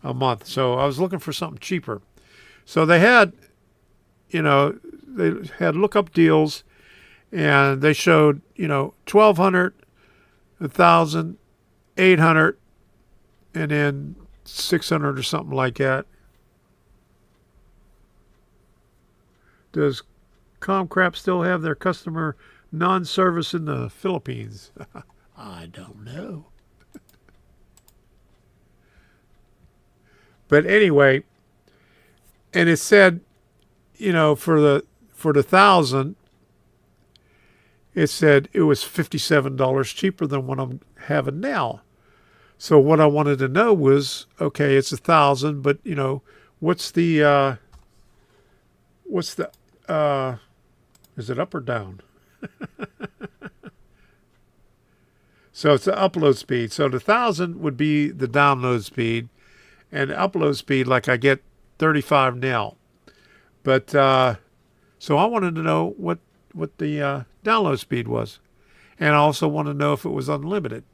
a month. So I was looking for something cheaper. So they had lookup deals, and they showed 1,200, 1,000, 800, and then 600 or something like that. Does Comcrap still have their customer non-service in the Philippines? I don't know. But anyway, and it said, for the 1,000, it said it was $57 cheaper than what I'm having now. So what I wanted to know was, okay, it's 1,000, but what's the is it up or down? So it's the upload speed. So the 1,000 would be the download speed, and the upload speed, like I get 35 now. But so I wanted to know what the download speed was, and I also wanted to know if it was unlimited.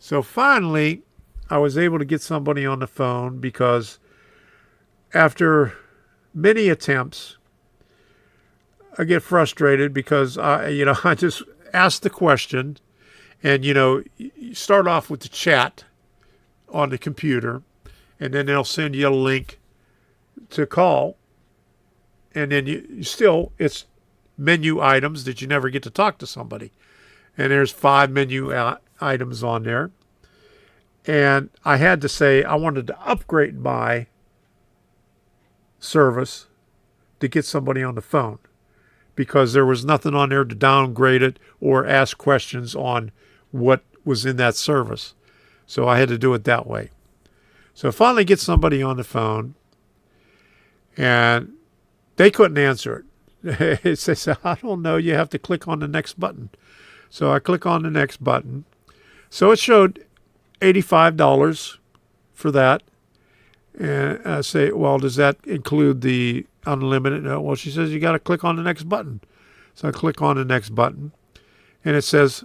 So finally, I was able to get somebody on the phone, because after many attempts, I get frustrated because I just ask the question, and you start off with the chat on the computer, and then they'll send you a link to call, and then it's menu items that you never get to talk to somebody, and there's 5 menu items on there, and I had to say I wanted to upgrade my service to get somebody on the phone, because there was nothing on there to downgrade it or ask questions on what was in that service. So I had to do it that way. So I finally get somebody on the phone, and they couldn't answer it. It says, I don't know, you have to click on the next button. So I click on the next button. So it showed $85 for that. And I say, well, does that include the unlimited? No. Well, she says, you got to click on the next button. So I click on the next button, and it says,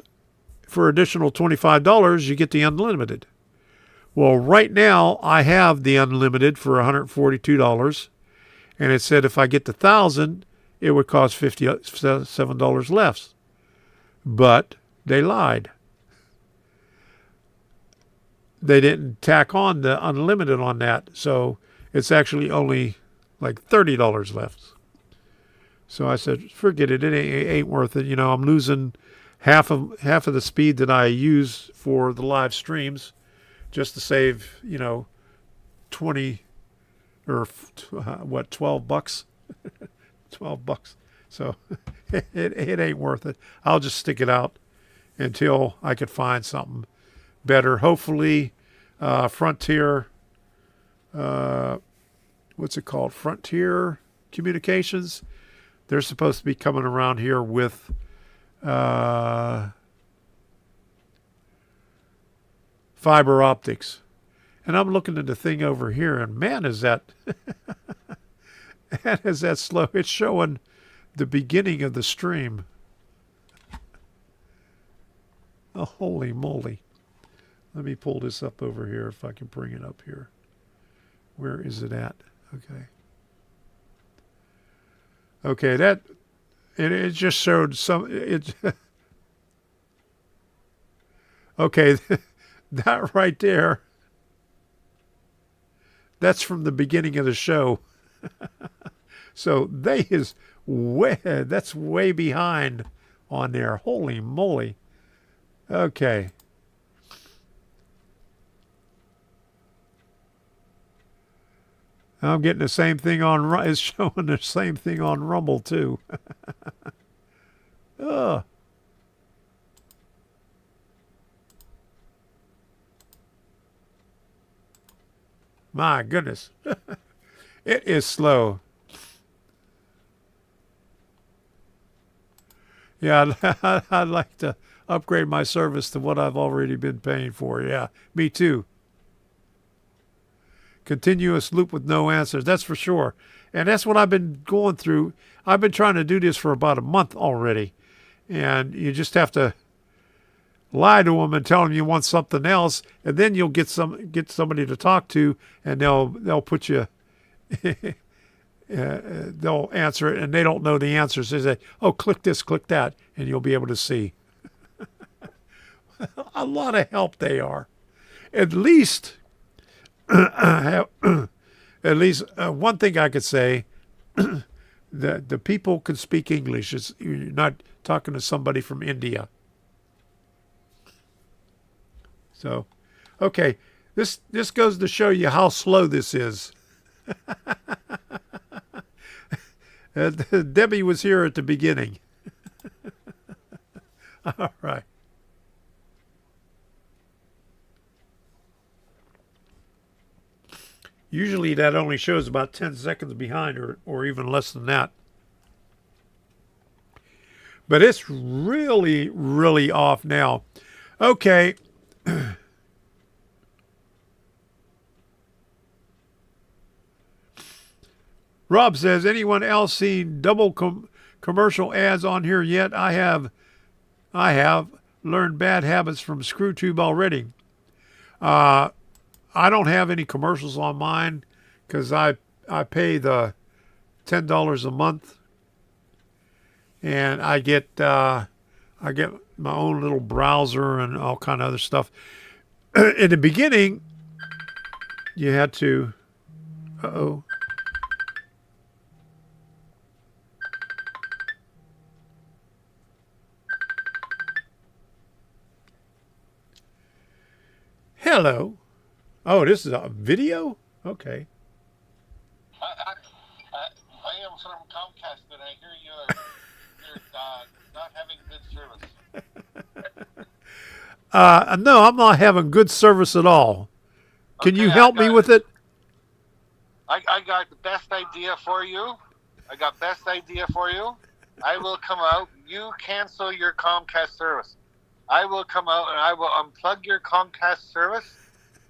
for additional $25, you get the unlimited. Well, right now I have the unlimited for $142, And it said if I get to 1,000, it would cost $57 less. But they lied. They didn't tack on the unlimited on that. So it's actually only like $30 left. So I said, forget it. It ain't worth it. You know, I'm losing half of the speed that I use for the live streams just to save, 20 or what, $12? $12. So it ain't worth it. I'll just stick it out until I could find something better. Hopefully, Frontier, what's it called? Frontier Communications. They're supposed to be coming around here with fiber optics. And I'm looking at the thing over here, and man, is that slow. It's showing the beginning of the stream. Oh, holy moly. Let me pull this up over here if I can bring it up here. Where is it at? Okay. Okay, it just showed some. Okay, that right there. That's from the beginning of the show. So that's way behind on there. Holy moly. Okay. I'm getting the same thing on, it's showing the same thing on Rumble too. Ugh. My goodness. It is slow. Yeah, I'd like to upgrade my service to what I've already been paying for. Yeah, me too. Continuous loop with no answers. That's for sure. And that's what I've been going through. I've been trying to do this for about a month already. And you just have to lie to them and tell them you want something else. And then you'll get somebody to talk to, and they'll put you, they'll answer it, and they don't know the answers. They say, oh, click this, click that, and you'll be able to see. A lot of help they are. At least... at least one thing I could say, the people can speak English. You're not talking to somebody from India. So, okay, this goes to show you how slow this is. Debbie was here at the beginning. All right. Usually that only shows about 10 seconds behind or even less than that. But it's really, really off now. Okay. Rob says, anyone else seen double commercial ads on here yet? I have learned bad habits from ScrewTube already. I don't have any commercials on mine because I pay the $10 a month, and I get my own little browser and all kind of other stuff. In the beginning, you had to. Uh-oh. Hello. Oh, this is a video? Okay. I am from Comcast, and I hear you're not having good service. No, I'm not having good service at all. Can you help me with it? I got the best idea for you. I will come out. You cancel your Comcast service. I will come out and I will unplug your Comcast service.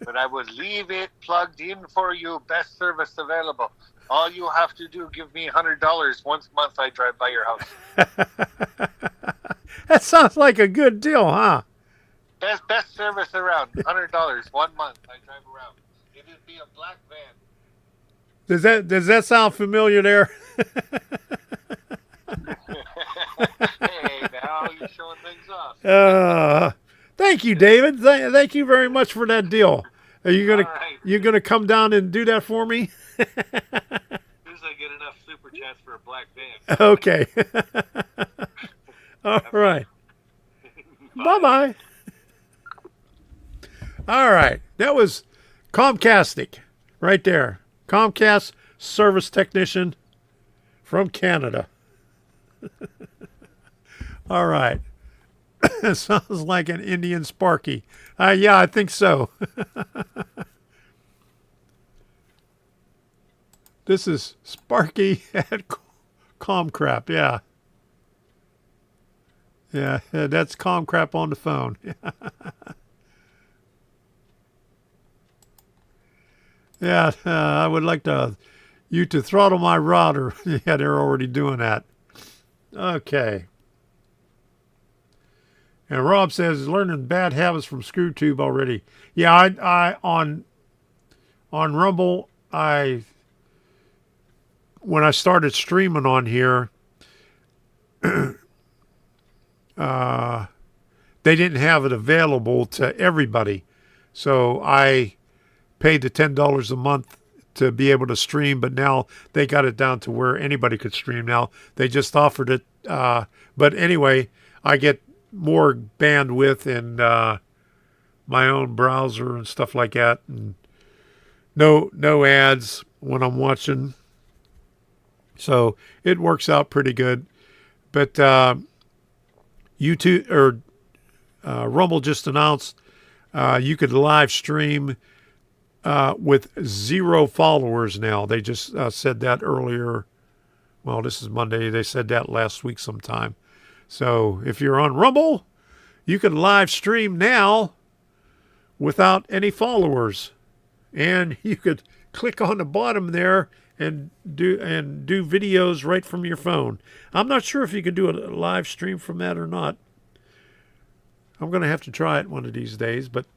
But I would leave it plugged in for you, best service available. All you have to do, give me $100 once a month I drive by your house. That sounds like a good deal, huh? Best service around, $100 1 month I drive around. It would be a black van. Does that sound familiar there? Hey, now you're showing things off. Thank you, David. Thank you very much for that deal. Are you gonna All right. you gonna come down and do that for me? As soon as I get enough super chats for a black band. Okay. All right. Bye-bye. All right. That was Comcastic right there. Comcast service technician from Canada. All right. Sounds like an Indian Sparky. Yeah, I think so. This is Sparky at Comcrap. Yeah. Yeah, that's Comcrap on the phone. Yeah, I would like you to throttle my router. Yeah, they're already doing that. Okay. And Rob says learning bad habits from ScrewTube already. Yeah, I on Rumble, when I started streaming on here, they didn't have it available to everybody, so I paid the $10 a month to be able to stream. But now they got it down to where anybody could stream. Now they just offered it, but anyway, I get more bandwidth and my own browser and stuff like that, and no ads when I'm watching, so it works out pretty good. But YouTube or Rumble just announced you could live stream with 0 followers now. They just said that earlier. Well, this is Monday. They said that last week sometime. So if you're on Rumble, you can live stream now without any followers. And you could click on the bottom there and do videos right from your phone. I'm not sure if you can do a live stream from that or not. I'm going to have to try it one of these days, but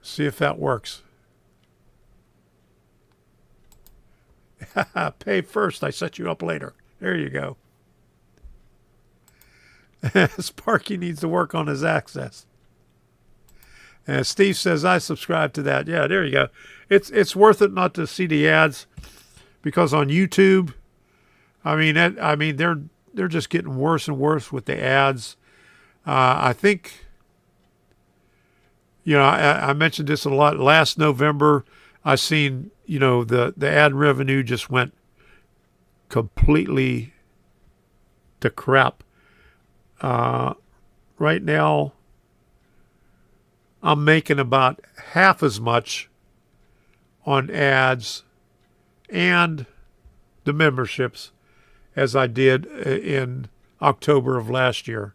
see if that works. Pay first, I set you up later. There you go. Sparky needs to work on his access. And Steve says, I subscribe to that. Yeah, there you go. It's worth it not to see the ads, because on YouTube, they're just getting worse and worse with the ads. I think, I mentioned this a lot. Last November, I seen, the ad revenue just went completely to crap. Right now, I'm making about half as much on ads and the memberships as I did in October of last year.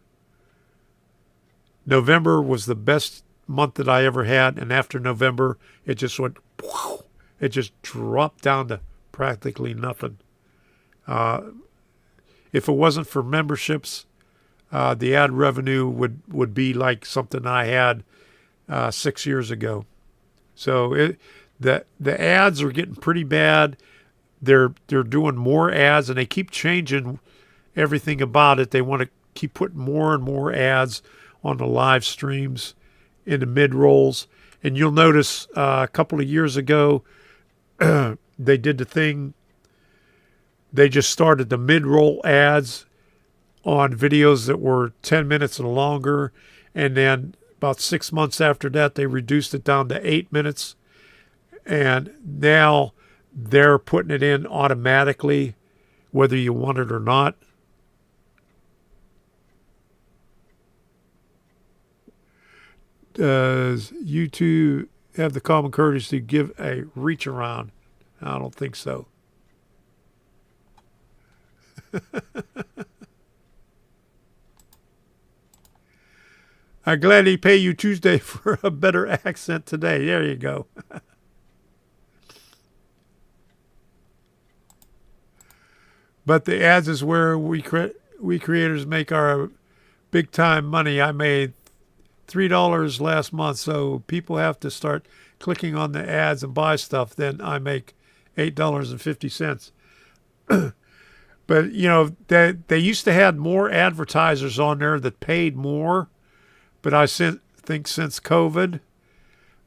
November was the best month that I ever had, and after November, it just went, it just dropped down to practically nothing. If it wasn't for memberships, the ad revenue would be like something I had 6 years ago. So the ads are getting pretty bad. They're doing more ads, and they keep changing everything about it. They want to keep putting more and more ads on the live streams in the mid-rolls. And you'll notice a couple of years ago, they did the thing. They just started the mid-roll ads on videos that were 10 minutes and longer. And then about 6 months after that, they reduced it down to 8 minutes. And now they're putting it in automatically, whether you want it or not. Does YouTube have the common courtesy to give a reach around? I don't think so. I gladly pay you Tuesday for a better accent today. There you go. But the ads is where we creators make our big time money. I made $3 last month, so people have to start clicking on the ads and buy stuff. Then I make $8.50. But, you know, they used to have more advertisers on there that paid more. But I think since COVID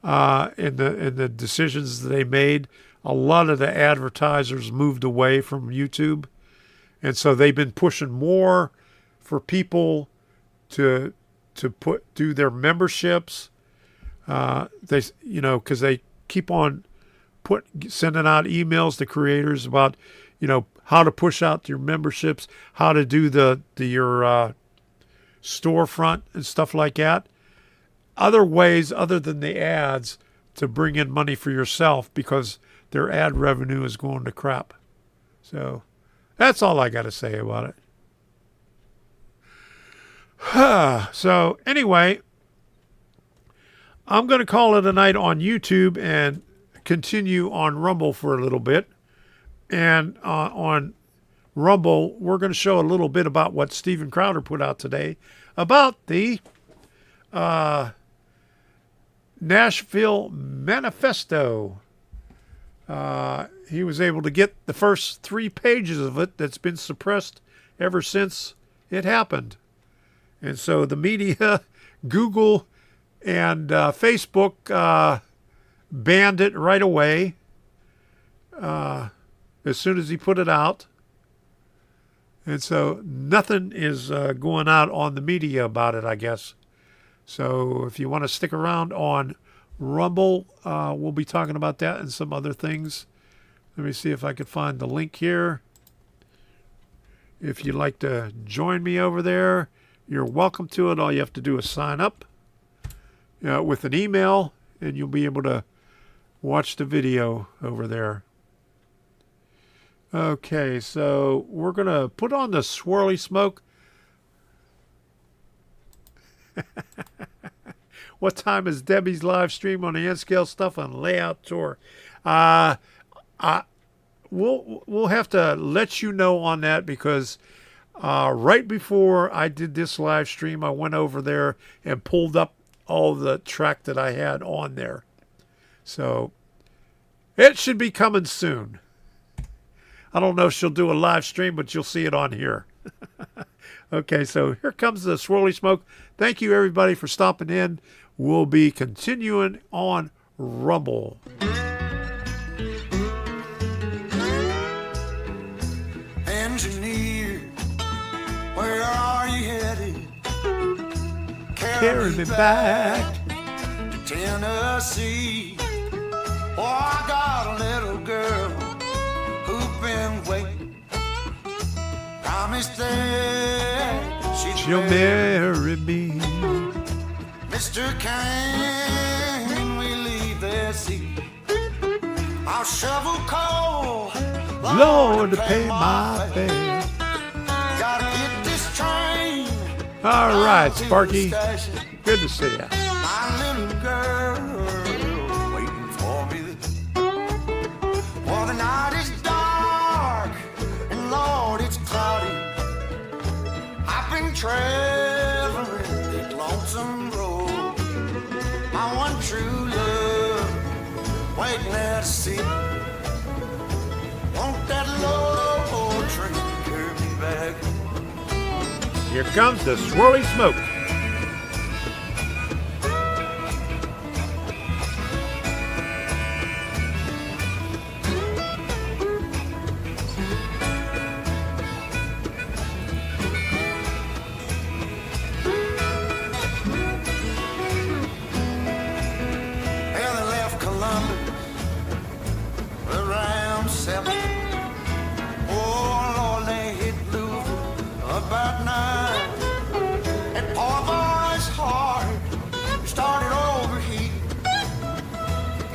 and the decisions that they made, a lot of the advertisers moved away from YouTube. And so they've been pushing more for people to do their memberships. They, you know, because they keep on sending out emails to creators about, you know, how to push out your memberships, how to do your storefront and stuff like that. Other ways other than the ads to bring in money for yourself, because their ad revenue is going to crap. So that's all I got to say about it. So anyway, I'm going to call it a night on YouTube and continue on Rumble for a little bit. And on Rumble, we're going to show a little bit about what Steven Crowder put out today about the Nashville Manifesto. He was able to get the first 3 pages of it that's been suppressed ever since it happened. And so the media, Google and Facebook banned it right away as soon as he put it out. And so nothing is going out on the media about it, I guess. So if you want to stick around on Rumble, we'll be talking about that and some other things. Let me see if I can find the link here. If you'd like to join me over there, you're welcome to it. All you have to do is sign up with an email, and you'll be able to watch the video over there. Okay, so we're going to put on the swirly smoke. What time is Debbie's live stream on the N-Scale Stuff on Layout Tour? We'll have to let you know on that, because right before I did this live stream, I went over there and pulled up all the track that I had on there. So it should be coming soon. I don't know if she'll do a live stream, but you'll see it on here. Okay, so here comes the swirly smoke. Thank you, everybody, for stopping in. We'll be continuing on Rumble. Engineer, where are you headed? Carry me back. To Tennessee. Oh, I got a little girl who's been waiting. Promised that She'll marry me. Mr. Can we leave the sea? I'll shovel coal, Lord, to pay my fare. Gotta get this train. All right, down to Sparky. the station. Good to see you. My little girl waiting for me. Well, the night is dark and Lord, it's cloudy. I've been traveling that lonesome road. My one true love waiting at the sea. Won't that low train carry me back? Here comes the swirly smoke. Well, they left Columbus around 7. Oh, Lord, they hit Louisville about 9. That poor boy's heart started overheating,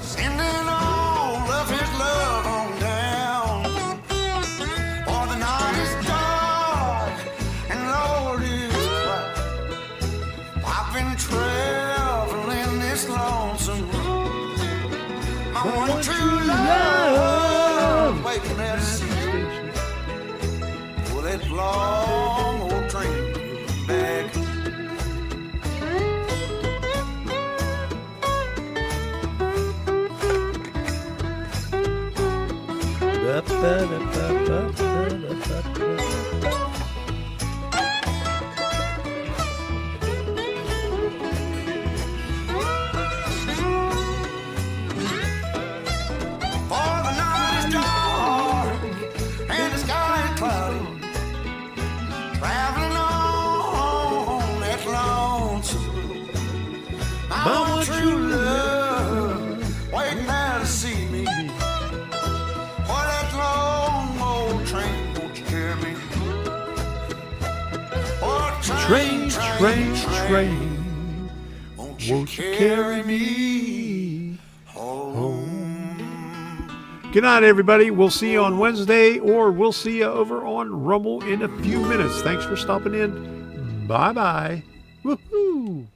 sending all of his love on down. For the night is dark and Lord is quiet. I've been traveling this lonesome road. My one true love waiting at the sea. Well, that long old train Train, train, train, won't you carry me home? Good night, everybody. We'll see you on Wednesday, or we'll see you over on Rumble in a few minutes. Thanks for stopping in. Bye-bye. Woohoo!